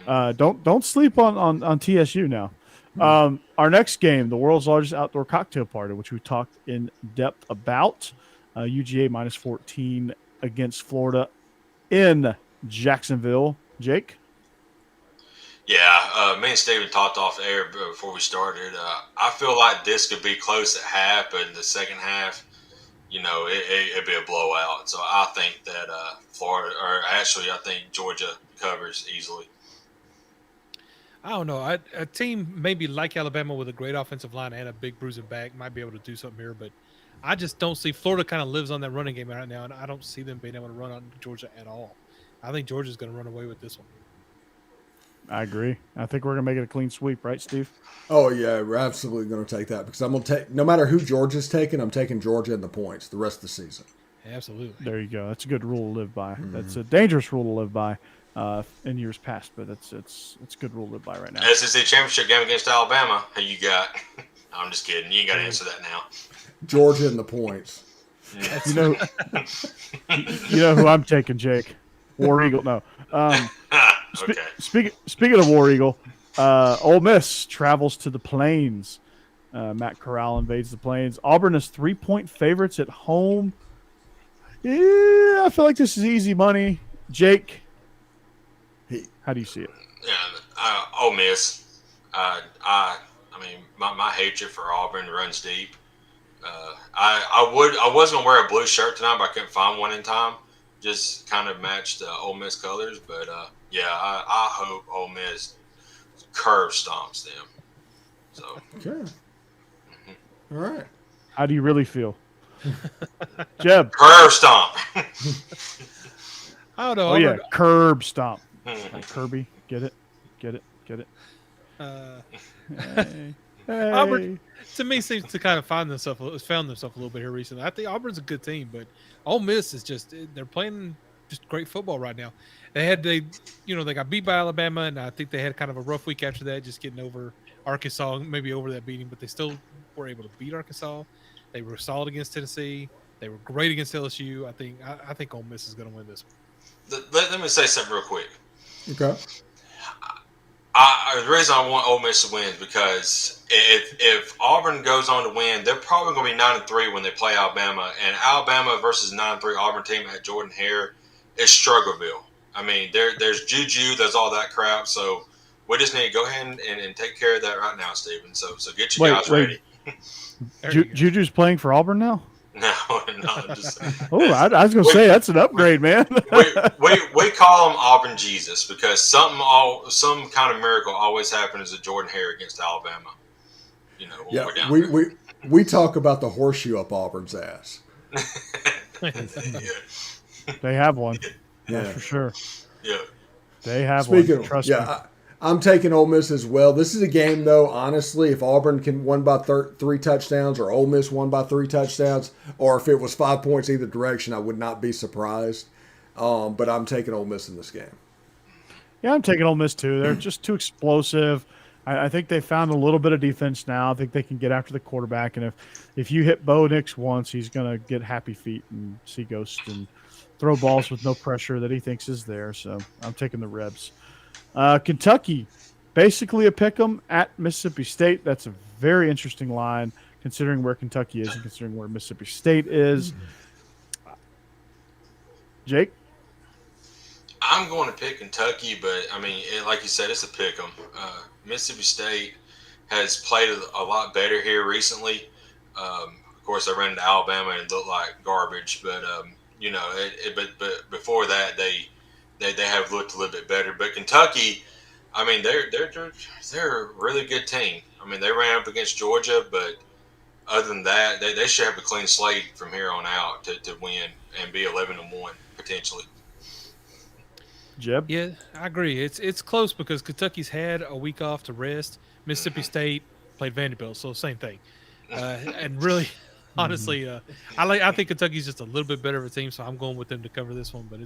Yeah. Don't sleep on TSU now. Our next game, the world's largest outdoor cocktail party, which we talked in depth about. UGA -14 against Florida in Jacksonville. Jake? Yeah, me and Steven talked off air before we started. I feel like this could be close at half, but in the second half, it'd be a blowout. So I think that I think Georgia covers easily. I don't know. A team maybe like Alabama with a great offensive line and a big bruising back might be able to do something here, but I just don't see. Florida kind of lives on that running game right now, and I don't see them being able to run on Georgia at all. I think Georgia's going to run away with this one. I agree. I think we're going to make it a clean sweep, right, Steve? Oh, yeah, we're absolutely going to take that because I'm going to take, no matter who Georgia's taking, I'm taking Georgia in the points the rest of the season. Absolutely. There you go. That's a good rule to live by. That's a dangerous rule to live by in years past, but it's a good rule to live by right now. SEC championship game against Alabama. Who you got? I'm just kidding. You ain't got to answer that now. Georgia in the points. You know who I'm taking, Jake? War Eagle. No. Okay. Speaking of War Eagle, Ole Miss travels to the Plains. Matt Corral invades the Plains. Auburn is 3-point favorites at home. Yeah, I feel like this is easy money. Jake, how do you see it? Yeah, Ole Miss. I mean, my hatred for Auburn runs deep. I was gonna wear a blue shirt tonight, but I couldn't find one in time. Just kind of matched the Ole Miss colors, but I hope Ole Miss curve stomps them. So okay, all right. How do you really feel, Jeb? Curve stomp. I don't know. Oh yeah, curb stomp. Like Kirby, get it. Hey. Auburn, to me, seems to kind of found themselves a little bit here recently. I think Auburn's a good team, but Ole Miss is they're playing just great football right now. They got beat by Alabama, and I think they had kind of a rough week after that, just getting over Arkansas, maybe over that beating, but they still were able to beat Arkansas. They were solid against Tennessee. They were great against LSU. I think Ole Miss is going to win this one. Let me say something real quick. Okay. The reason I want Ole Miss to win is because if Auburn goes on to win, they're probably going to be 9-3 when they play Alabama. And Alabama versus 9-3 Auburn team at Jordan-Hare is Struggleville. I mean, there's juju, there's all that crap. So we just need to go ahead and take care of that right now, Stephen. So get you guys ready. Juju's playing for Auburn now? No, just. I was going to say that's an upgrade, man. we call him Auburn Jesus because some kind of miracle always happens at Jordan-Hare against Alabama. You know, when we're down we talk about the horseshoe up Auburn's ass. They have one. Yeah, that's for sure. Yeah, they have Speaking one. Trust me. I'm taking Ole Miss as well. This is a game, though, honestly, if Auburn can win by 3 touchdowns or Ole Miss won by 3 touchdowns, or if it was 5 points either direction, I would not be surprised. But I'm taking Ole Miss in this game. Yeah, I'm taking Ole Miss too. They're just too explosive. I think they found a little bit of defense now. I think they can get after the quarterback. And if you hit Bo Nix once, he's going to get happy feet and see ghosts and throw balls with no pressure that he thinks is there. So I'm taking the Rebs. Kentucky, basically a pick 'em at Mississippi State. That's a very interesting line considering where Kentucky is and considering where Mississippi State is. Jake? I'm going to pick Kentucky, but I mean, like you said, it's a pick 'em. Mississippi State has played a lot better here recently. Of course, they ran into Alabama and looked like garbage, but but before that, they have looked a little bit better. But Kentucky, I mean, they're a really good team. I mean, they ran up against Georgia, but other than that, they should have a clean slate from here on out to win and be 11-1 potentially. Jeb? Yeah, I agree. It's close because Kentucky's had a week off to rest. Mississippi State played Vanderbilt, so same thing. And really, honestly, I think Kentucky's just a little bit better of a team, so I'm going with them to cover this one. But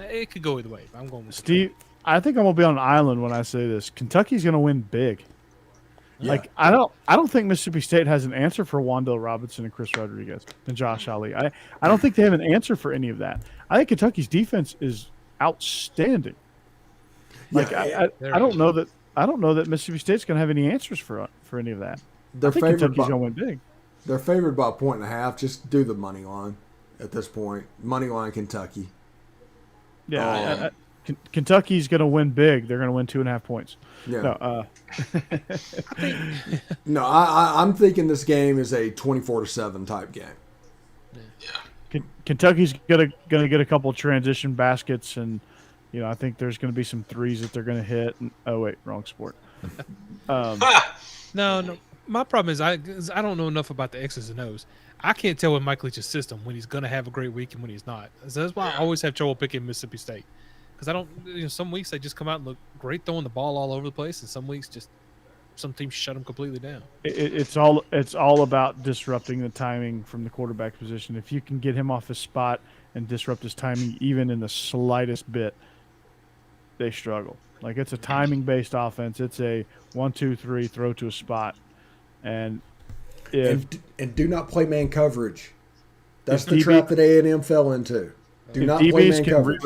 it could go either way. I'm going with Steve. I think I'm gonna be on an island when I say this. Kentucky's gonna win big. Yeah. Like I don't think Mississippi State has an answer for Wandale Robinson and Chris Rodriguez and Josh Ali. I don't think they have an answer for any of that. I think Kentucky's defense is outstanding. Like I don't know that Mississippi State's gonna have any answers for any of that. I think Kentucky's gonna win big. They're favored by 1.5. Just do the money line at this point. Money line Kentucky. Yeah, Kentucky's going to win big. They're going to win 2.5 points. Yeah. No, I'm thinking this game is a 24-7 type game. Yeah. Kentucky's going to get a couple of transition baskets, and I think there's going to be some threes that they're going to hit. And, oh wait, wrong sport. No. My problem is I don't know enough about the X's and O's. I can't tell with Mike Leach's system when he's going to have a great week and when he's not. So that's why I always have trouble picking Mississippi State. Because I don't, some weeks they just come out and look great throwing the ball all over the place, and some weeks some teams shut them completely down. It's all about disrupting the timing from the quarterback position. If you can get him off his spot and disrupt his timing even in the slightest bit, they struggle. Like it's a timing-based offense. It's a 1-2-3 throw to a spot, and do not play man coverage. That's the trap that A&M fell into. Do not play man coverage.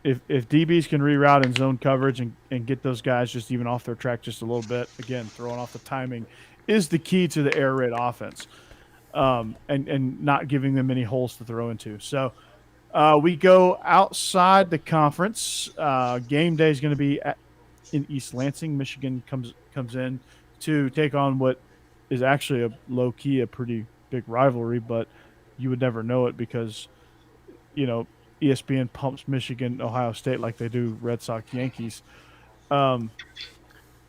If DBs can reroute in zone coverage and get those guys just even off their track just a little bit, again, throwing off the timing is the key to the air raid offense, and not giving them any holes to throw into. So we go outside the conference. Game day is going to be in East Lansing. Michigan comes in to take on what is actually a low-key, a pretty big rivalry, but you would never know it because, ESPN pumps Michigan, Ohio State like they do Red Sox, Yankees.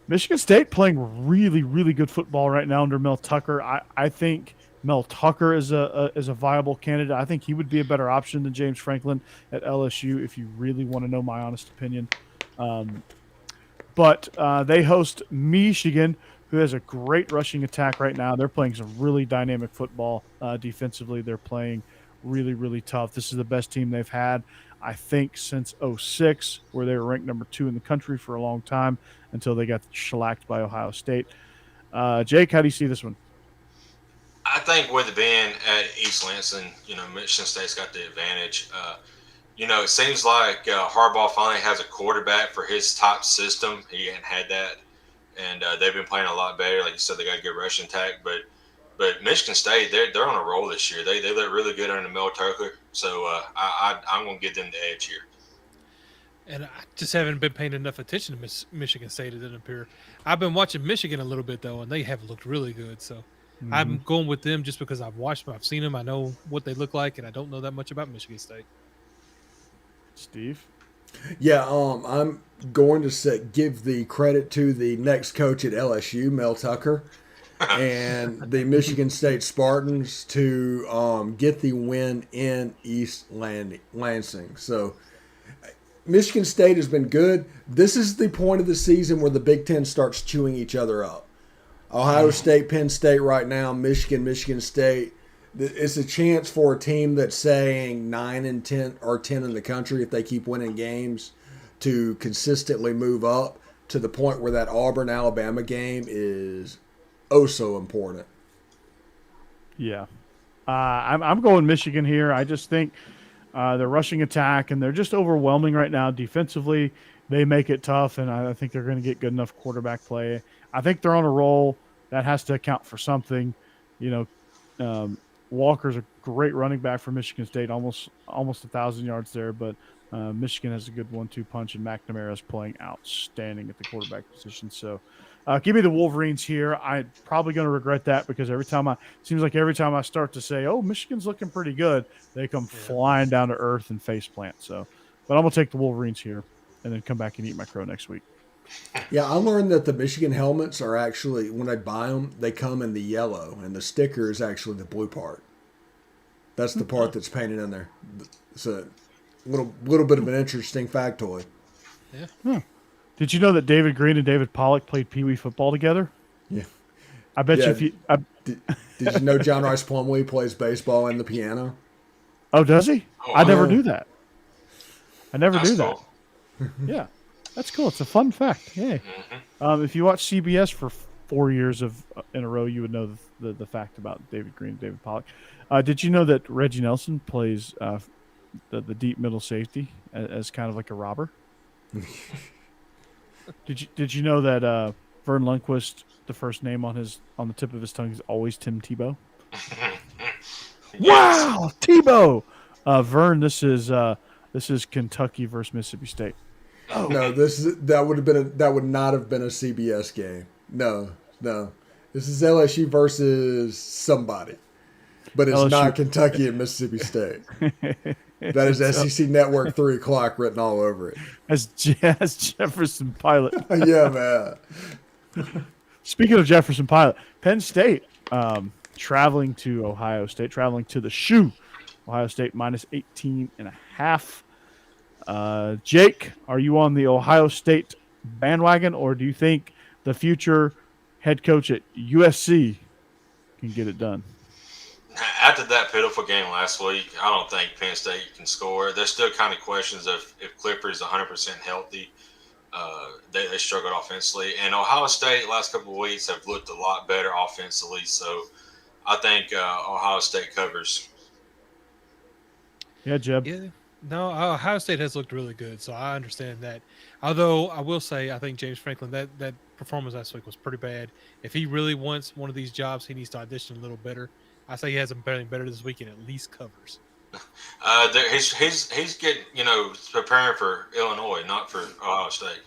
Michigan State playing really, really good football right now under Mel Tucker. I think Mel Tucker is a viable candidate. I think he would be a better option than James Franklin at LSU if you really want to know my honest opinion. But they host Michigan, who has a great rushing attack right now. They're playing some really dynamic football defensively. They're playing really, really tough. This is the best team they've had, I think, since 2006, where they were ranked number 2 in the country for a long time until they got shellacked by Ohio State. Jake, how do you see this one? I think with it being at East Lansing, Michigan State's got the advantage. It seems like Harbaugh finally has a quarterback for his type system. He hadn't had that, and they've been playing a lot better. Like you said, they got a good rushing attack, but Michigan State, they're on a roll this year. They look really good under Mel Tucker, so I'm going to give them the edge here. And I just haven't been paying enough attention to Michigan State. It didn't appear. I've been watching Michigan a little bit though, and they have looked really good. So I'm going with them just because I've watched them, I've seen them, I know what they look like, and I don't know that much about Michigan State. Steve? Yeah, I'm going to give the credit to the next coach at LSU, Mel Tucker, and the Michigan State Spartans to get the win in East Lansing. So Michigan State has been good. This is the point of the season where the Big Ten starts chewing each other up. Ohio State, Penn State right now, Michigan State. It's a chance for a team that's saying 9 and 10 or 10 in the country if they keep winning games to consistently move up to the point where that Auburn-Alabama game is oh so important. Yeah. I'm going Michigan here. I just think their rushing attack, and they're just overwhelming right now defensively. They make it tough, and I think they're going to get good enough quarterback play. I think they're on a roll. That has to account for something. Walker's a great running back for Michigan State, almost 1,000 yards there, but Michigan has a good 1-2 punch, and McNamara is playing outstanding at the quarterback position. So give me the Wolverines here. I'm probably going to regret that because every time I start to say, oh, Michigan's looking pretty good, they come flying down to earth and face plant. So, but I'm going to take the Wolverines here and then come back and eat my crow next week. Yeah, I learned that the Michigan helmets are actually, when I buy them, they come in the yellow, and the sticker is actually the blue part. That's the part that's painted in there. It's a little bit of an interesting factoid. Yeah. Huh. Did you know that David Green and David Pollock played Pee Wee football together? Yeah. I bet you if you... Did you know John Rice Plumlee plays baseball and the piano? Oh, does he? Oh, I never knew that. I never That's knew that. cool. Yeah. That's cool. It's a fun fact. Yay. If you watch CBS for 4 years in a row, you would know the fact about David Green and David Pollock. Did you know that Reggie Nelson plays the deep middle safety as kind of like a robber? Did you know that Vern Lundquist, the first name on the tip of his tongue is always Tim Tebow? Wow, Tebow! Vern, this is Kentucky versus Mississippi State. Oh. No, that would not have been a CBS game. No. This is LSU versus somebody. But it's LSU. Not Kentucky and Mississippi State. That is SEC Network 3 o'clock written all over it. As Jefferson Pilot. Yeah, man. Speaking of Jefferson Pilot, Penn State traveling to Ohio State, traveling to the shoe. Ohio State minus 18.5. Jake, are you on the Ohio State bandwagon, or do you think the future head coach at USC can get it done? After that pitiful game last week, I don't think Penn State can score. There's still kind of questions of if Clifford is 100% healthy. They struggled offensively. And Ohio State last couple of weeks have looked a lot better offensively. So I think Ohio State covers. Yeah, Jeb. Yeah. No, Ohio State has looked really good, so I understand that. Although I will say, I think James Franklin, that performance last week was pretty bad. If he really wants one of these jobs, he needs to audition a little better. I say he has him better this week and at least covers. He's getting preparing for Illinois, not for Ohio State.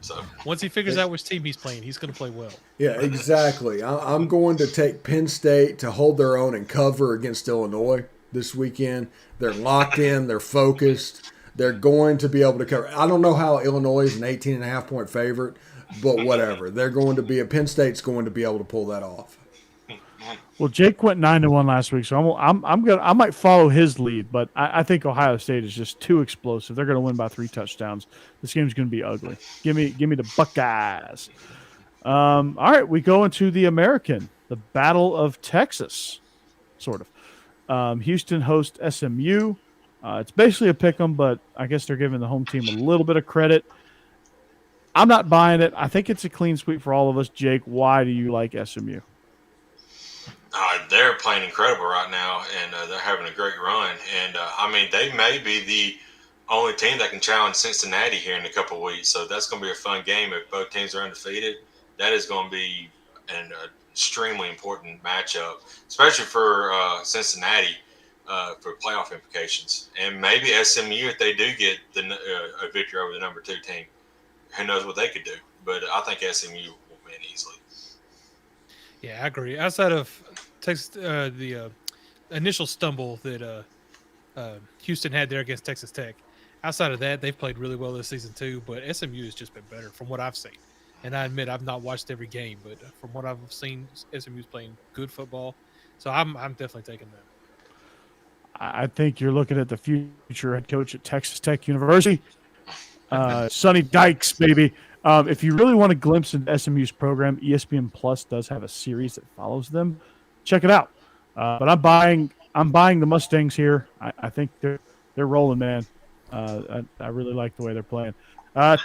So once he figures out which team he's playing, he's going to play well. Yeah, exactly. I'm going to take Penn State to hold their own and cover against Illinois this weekend. They're locked in. They're focused. They're going to be able to cover. I don't know how Illinois is an 18.5 point favorite, but whatever. Penn State's going to be able to pull that off. Well, Jake went 9-1 last week, so I might follow his lead, but I think Ohio State is just too explosive. They're going to win by 3 touchdowns. This game's going to be ugly. Give me the Buckeyes. All right, we go into the American, the Battle of Texas, sort of. Houston hosts SMU. It's basically a pick 'em, but I guess they're giving the home team a little bit of credit. I'm not buying it. I think it's a clean sweep for all of us. Jake, why do you like SMU? They're playing incredible right now, and they're having a great run. And I mean, they may be the only team that can challenge Cincinnati here in a couple of weeks. So that's going to be a fun game if both teams are undefeated. That is going to be an extremely important matchup, especially for Cincinnati for playoff implications. And maybe SMU, if they do get a victory over the number 2 team, who knows what they could do. But I think SMU will win easily. Yeah, I agree. Outside of Texas, the initial stumble that Houston had there against Texas Tech, outside of that, they've played really well this season too. But SMU has just been better from what I've seen. And I admit I've not watched every game, but from what I've seen, SMU's playing good football. So I'm definitely taking them. I think you're looking at the future head coach at Texas Tech University, Sonny Dykes, baby. If you really want a glimpse into SMU's program, ESPN Plus does have a series that follows them. Check it out. But I'm buying the Mustangs here. I think they're rolling, man. I really like the way they're playing.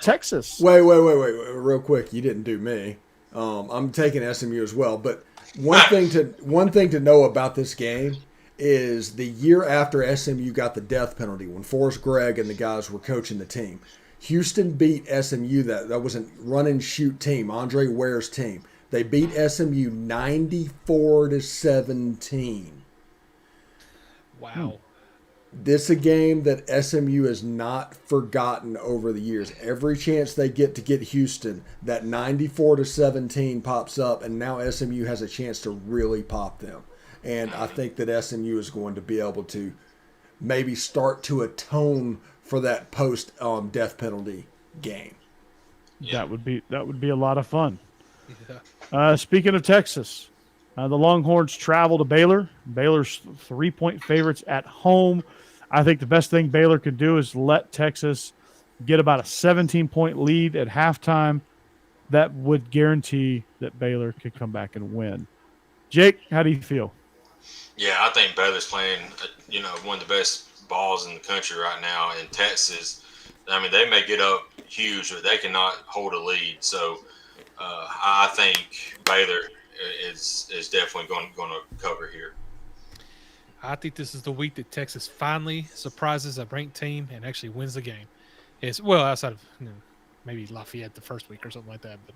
Texas. Wait, real quick. You didn't do me. I'm taking SMU as well. But one thing to know about this game is the year after SMU got the death penalty, when Forrest Gregg and the guys were coaching the team, Houston beat SMU. That was a run and shoot team, Andre Ware's team. They beat SMU 94-17. Wow. This is a game that SMU has not forgotten over the years. Every chance they get to get Houston, that 94-17 pops up, and now SMU has a chance to really pop them. And I think that SMU is going to be able to maybe start to atone for that post death penalty game. Yeah. That would be a lot of fun. Yeah. Speaking of Texas, the Longhorns travel to Baylor. Baylor's 3-point favorites at home. I think the best thing Baylor could do is let Texas get about a 17-point lead at halftime. That would guarantee that Baylor could come back and win. Jake, how do you feel? Yeah, I think Baylor's playing, one of the best balls in the country right now. In Texas, I mean, they may get up huge, but they cannot hold a lead. So I think Baylor is definitely going to cover here. I think this is the week that Texas finally surprises a ranked team and actually wins the game. It's outside of maybe Lafayette the first week or something like that. But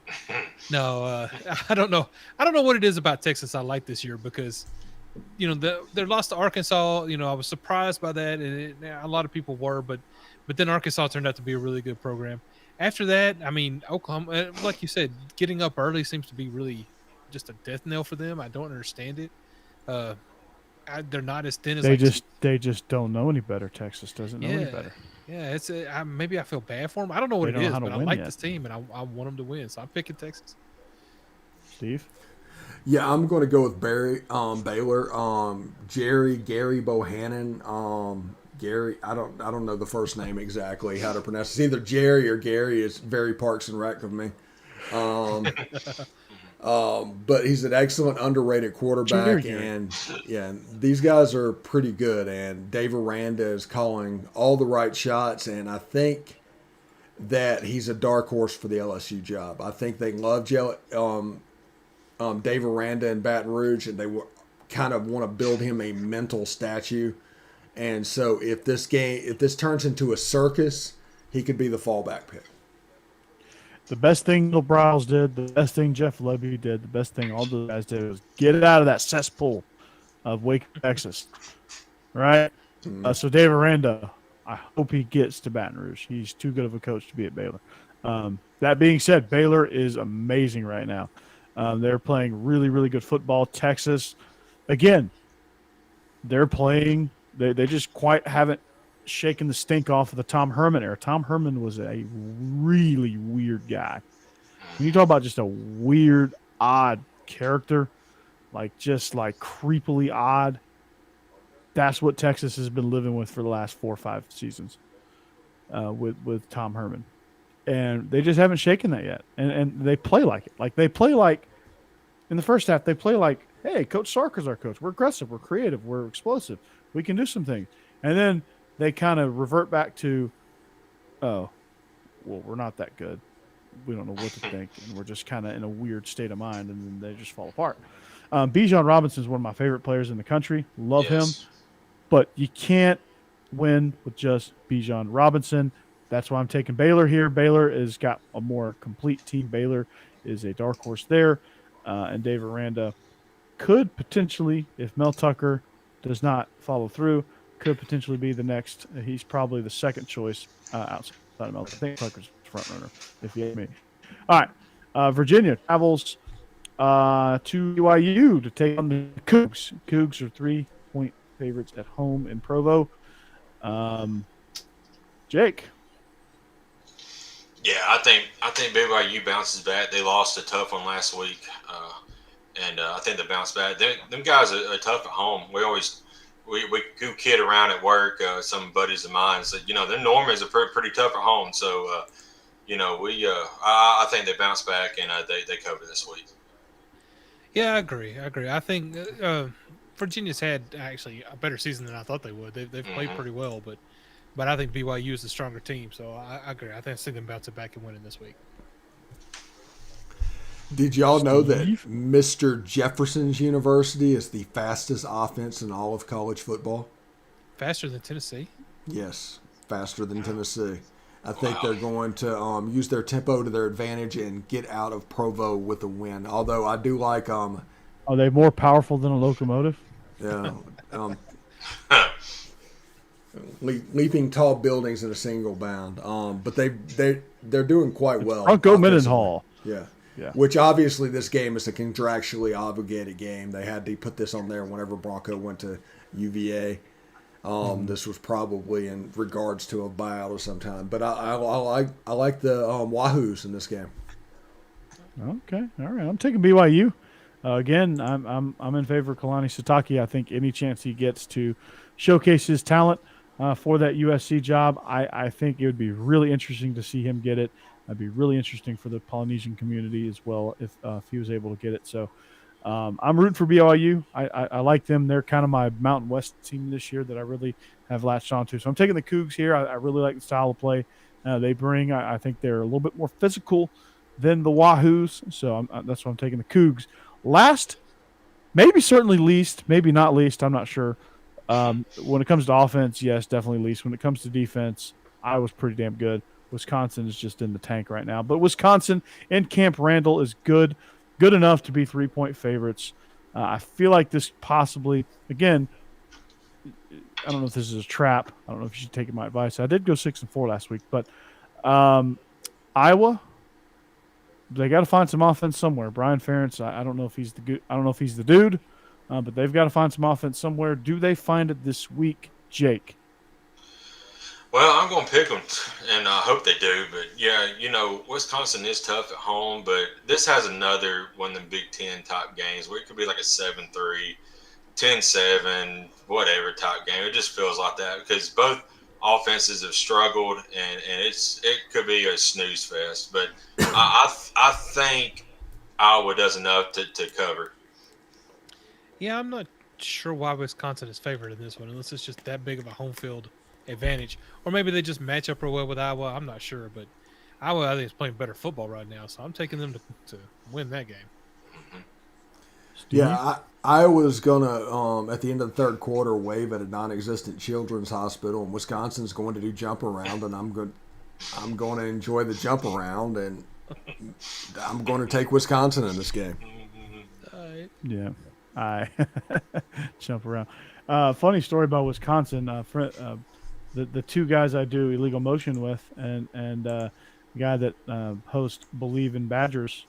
no, I don't know. I don't know what it is about Texas I like this year because their loss to Arkansas. I was surprised by that, and a lot of people were, but then Arkansas turned out to be a really good program. After that, I mean, Oklahoma, like you said, getting up early seems to be really just a death knell for them. I don't understand it. They're not as thin as they just don't know any better. Texas doesn't know any better. Yeah, it's maybe I feel bad for them. I don't know what it is, but I like this team and I want them to win, so I'm picking Texas. Steve? Yeah, I'm going to go with Baylor. Gary Bohannon. Gary, I don't know the first name exactly how to pronounce it. It's either Jerry or Gary. It's very Parks and Rec of me. But he's an excellent underrated quarterback, and these guys are pretty good. And Dave Aranda is calling all the right shots, and I think that he's a dark horse for the LSU job. I think they love Dave Aranda in Baton Rouge, and they kind of want to build him a mental statue. And so if this turns into a circus, he could be the fallback pick. The best thing Bill Bryles did, the best thing Jeff Lebby did, the best thing all those guys did was get it out of that cesspool of Waco, Texas. Right? So Dave Aranda, I hope he gets to Baton Rouge. He's too good of a coach to be at Baylor. That being said, Baylor is amazing right now. They're playing really, really good football. Texas, again, they're playing. They just quite haven't shaken the stink off of the Tom Herman era. Tom Herman was a really weird guy. When you talk about just a weird, odd character, just creepily odd, that's what Texas has been living with for the last 4 or 5 seasons with Tom Herman. And they just haven't shaken that yet. And they play like it. They play like, in the first half, they play like, hey, Coach Sarker's our coach. We're aggressive. We're creative. We're explosive. We can do some things. And then they kind of revert back to, oh, well, we're not that good. we don't know what to think, and we're just kind of in a weird state of mind, and then they just fall apart. Bijan Robinson is one of my favorite players in the country. Love him, Yes. but you can't win with just Bijan Robinson. That's why I'm taking Baylor here. Baylor has got a more complete team. Baylor is a dark horse there, and Dave Aranda could potentially, if Mel Tucker does not follow through, could potentially be the next. He's probably the second choice outside of Mel. I think Tucker's front runner, if you ask me. All right, Virginia travels to BYU to take on the Cougs. Cougs are 3-point favorites at home in Provo. Jake. Yeah, I think BYU bounces back. They lost a tough one last week, and I think they bounce back. Them guys are tough at home. We go kid around at work. Some buddies of mine said, their Normans are pretty tough at home. So, I think they bounce back and they cover this week. Yeah, I agree. I think Virginia's had actually a better season than I thought they would. They've played pretty well, but I think BYU is the stronger team. So I agree. I think I see them bouncing back and winning this week. Did y'all know that Mr. Jefferson's University is the fastest offense in all of college football? Faster than Tennessee? Yes, faster than Tennessee. I think they're going to use their tempo to their advantage and get out of Provo with a win. Although I do like Are they more powerful than a locomotive? Leaping tall buildings in a single bound. But they're doing quite well. Bronco Mendenhall. Yeah. Yeah. Which obviously this game is a contractually obligated game. They had to put this on there whenever Bronco went to UVA. This was probably in regards to a buyout or sometime. But I like the Wahoos in this game. Okay, all right. I'm taking BYU. Again, I'm in favor of Kalani Sitake. I think any chance he gets to showcase his talent for that USC job, I think it would be really interesting to see him get it. That'd be really interesting for the Polynesian community as well if he was able to get it. So I'm rooting for BYU. I like them. They're kind of my Mountain West team this year that I really have latched onto. So I'm taking the Cougs here. I really like the style of play they bring. I think they're a little bit more physical than the Wahoos. So that's why I'm taking the Cougs. Last, maybe certainly least, maybe not least. I'm not sure. When it comes to offense, yes, definitely least. When it comes to defense, Iowa's pretty damn good. Wisconsin is just in the tank right now. But Wisconsin and Camp Randall is good enough to be 3-point favorites. I feel like this possibly, again, I don't know if this is a trap. I don't know if you should take my advice. I did go 6-4 last week, but Iowa, they got to find some offense somewhere. Brian Ferentz, I don't know if he's the dude, but they've got to find some offense somewhere. Do they find it this week, Jake? Well, I'm going to pick them, and I hope they do. But, yeah, Wisconsin is tough at home, but this has another one of the Big Ten type games where it could be like a 7-3, 10-7, whatever type game. It just feels like that because both offenses have struggled, and it could be a snooze fest. But I think Iowa does enough to cover. Yeah, I'm not sure why Wisconsin is favored in this one, unless it's just that big of a home field advantage, or maybe they just match up real well with Iowa. I'm not sure, but Iowa, I think, is playing better football right now, so I'm taking them to win that game. Yeah, Iowa's gonna at the end of the third quarter wave at a non-existent children's hospital, and Wisconsin's going to do jump around, and I'm going to enjoy the jump around, and I'm going to take Wisconsin in this game. Yeah, I jump around. Funny story about Wisconsin. The two guys I do illegal motion with, and the guy that hosts Believe in Badgers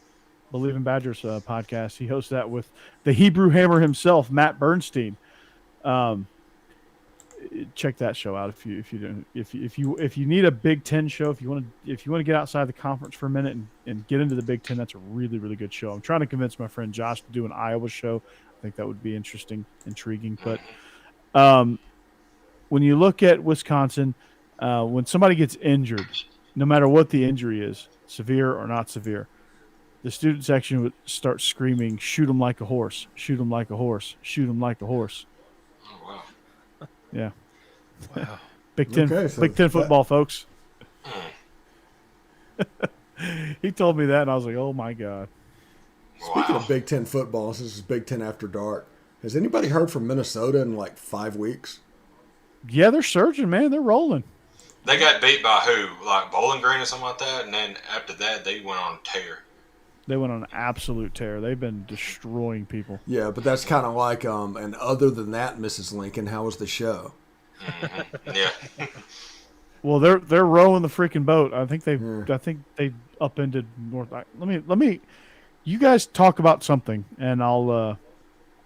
podcast. He hosts that with the Hebrew Hammer himself, Matt Bernstein. Check that show out if you need a Big Ten show. If you want to get outside the conference for a minute and get into the Big Ten, that's a really, really good show. I'm trying to convince my friend Josh to do an Iowa show. I think that would be intriguing. But when you look at Wisconsin, when somebody gets injured, no matter what the injury is, severe or not severe, the student section would start screaming, "Shoot him like a horse! Shoot him like a horse! Shoot him like a horse!" Oh, wow. Yeah. Wow. Big Ten, Okay, so Big Ten football, folks. He told me that, and I was like, "Oh my god." Speaking Wow. of Big Ten football, this is Big Ten After Dark. Has anybody heard from Minnesota in like 5 weeks? Yeah, they're surging, man. They're rolling. They got beat by who? Like Bowling Green or something like that, and then after that they went on a tear. They went on an absolute tear. They've been destroying people. Yeah, but that's kind of like, and other than that, Mrs. Lincoln, how was the show? Yeah. Well, they're rowing the freaking boat. I think Yeah. they upended North. Let me. You guys talk about something, and I'll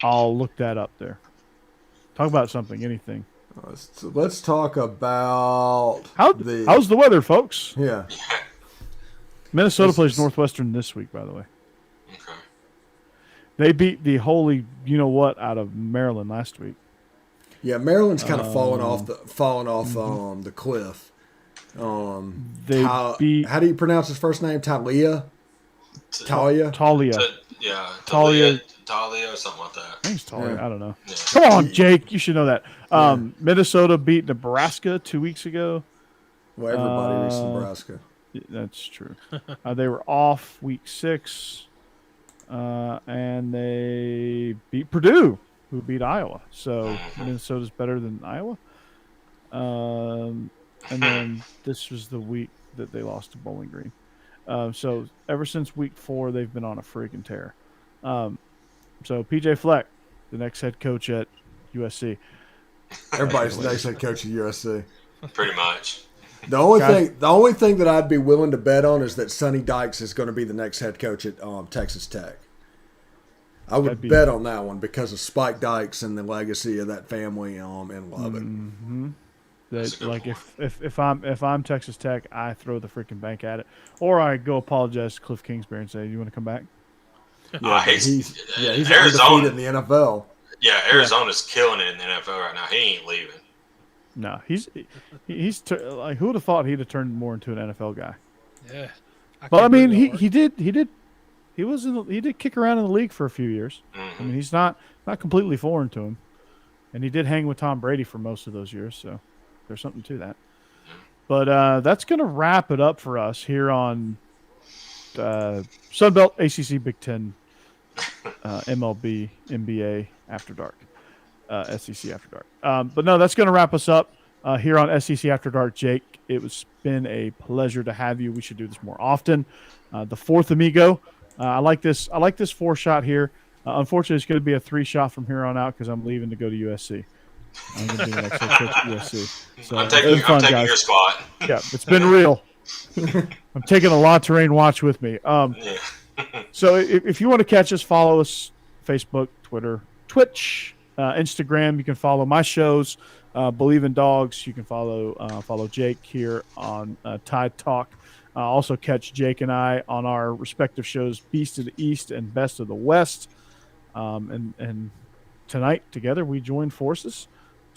look that up there. Talk about something, anything. Let's talk about How's the weather, folks? Yeah. Minnesota plays Northwestern this week, by the way. Okay. They beat the holy you know what out of Maryland last week. Yeah, Maryland's kind of fallen off the cliff. They beat how do you pronounce his first name? Talia? Talia. Yeah. Talia. Talia or something like that. I think it's Talia. Yeah. I don't know. Yeah. Come on, Jake. You should know that. Minnesota beat Nebraska 2 weeks ago. Well, everybody reached Nebraska. That's true. They were off week 6, and they beat Purdue, who beat Iowa. So Minnesota's better than Iowa. And then this was the week that they lost to Bowling Green. So ever since week 4, they've been on a freaking tear. So PJ Fleck, the next head coach at USC. Everybody's the next head coach at USC. Pretty much. The only thing that I'd be willing to bet on is that Sonny Dykes is going to be the next head coach at Texas Tech. I would bet on that one because of Spike Dykes and the legacy of that family in Lubbock. Mm-hmm. Like if I'm Texas Tech, I throw the freaking bank at it, or I go apologize to Cliff Kingsbury and say, "You want to come back?" Yeah, he's Arizona undefeated in the NFL. Yeah, Arizona's killing it in the NFL right now. He ain't leaving. No, he's like, who would have thought he'd have turned more into an NFL guy? Yeah. But I mean, he did kick around in the league for a few years. Mm-hmm. I mean, he's not completely foreign to him, and he did hang with Tom Brady for most of those years. So there's something to that. But that's going to wrap it up for us here on Sunbelt, ACC, Big Ten, MLB, NBA After Dark, SEC After Dark. But no, that's going to wrap us up here on SEC After Dark. Jake, it's been a pleasure to have you. We should do this more often. The fourth amigo. I like this 4-shot here. Unfortunately, it's going to be a 3-shot from here on out because I'm leaving to go to USC. I'm going to be the next head coach at USC. So I'm taking your spot. Yeah, it's been real. I'm taking a La Terrain watch with me. Yeah. So if you want to catch us, follow us Facebook, Twitter, Twitch, Instagram. You can follow my shows, Believe in Dogs. You can follow Jake here on Tide Talk. Also catch Jake and I on our respective shows, Beast of the East and Best of the West. And tonight together we join forces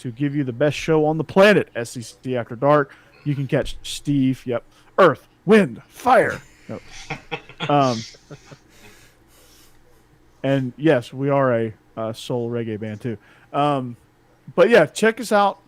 to give you the best show on the planet, SEC After Dark. You can catch Steve. Yep, Earth, Wind, Fire. Nope. And yes, we are a soul reggae band too. But yeah, check us out.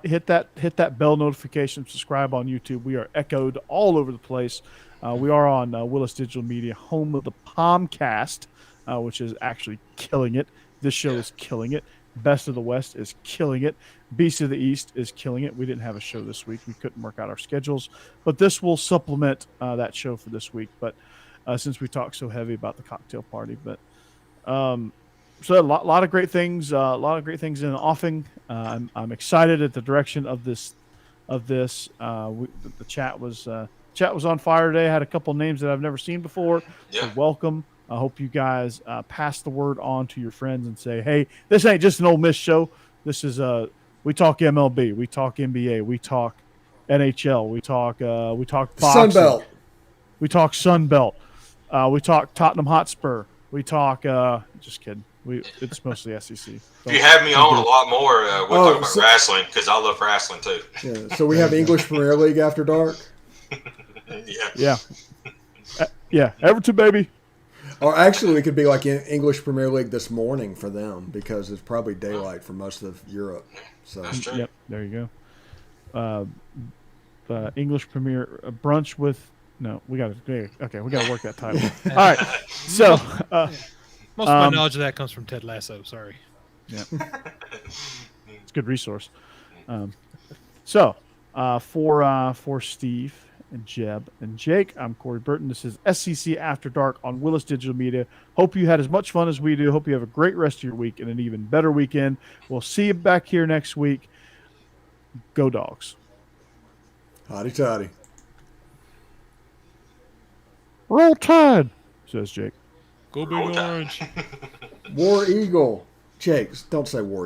Hit that bell notification. Subscribe on YouTube. We are echoed all over the place. We are on Willis Digital Media, home of the Palmcast, which is actually killing it. This show is killing it. Best of the West is killing it. Beast of the East is killing it. We didn't have a show this week. We couldn't work out our schedules, but this will supplement that show for this week. But since we talked so heavy about the cocktail party, but so a lot of great things. A lot of great things in the offing. I'm excited at the direction of this. The chat was on fire today. I had a couple names that I've never seen before. Yeah. So welcome. I hope you guys pass the word on to your friends and say, hey, this ain't just an Ole Miss show. This is we talk MLB, we talk NBA, we talk NHL, we talk boxing, Sunbelt. we talk Sunbelt, we talk Tottenham Hotspur, we talk. Just kidding. It's mostly SEC. If you have me on a lot more, we'll talk about wrestling because I love wrestling too. Yeah, so we have English Premier League After Dark. Yeah. Everton, baby. Or actually, it could be like English Premier League this morning for them because it's probably daylight for most of Europe. So That's true. Yep, there you go. English Premier brunch with No, we got to. Okay, we got to work that title. All right. So, Most of my knowledge of that comes from Ted Lasso. Sorry. yeah, it's a good resource. So, for Steve and Jeb and Jake, I'm Corey Burton. This is SEC After Dark on Willis Digital Media. Hope you had as much fun as we do. Hope you have a great rest of your week and an even better weekend. We'll see you back here next week. Go Dogs. Hotty toddy. Roll Tide, says Jake. Go Big Orange. War Eagle. Jake, don't say War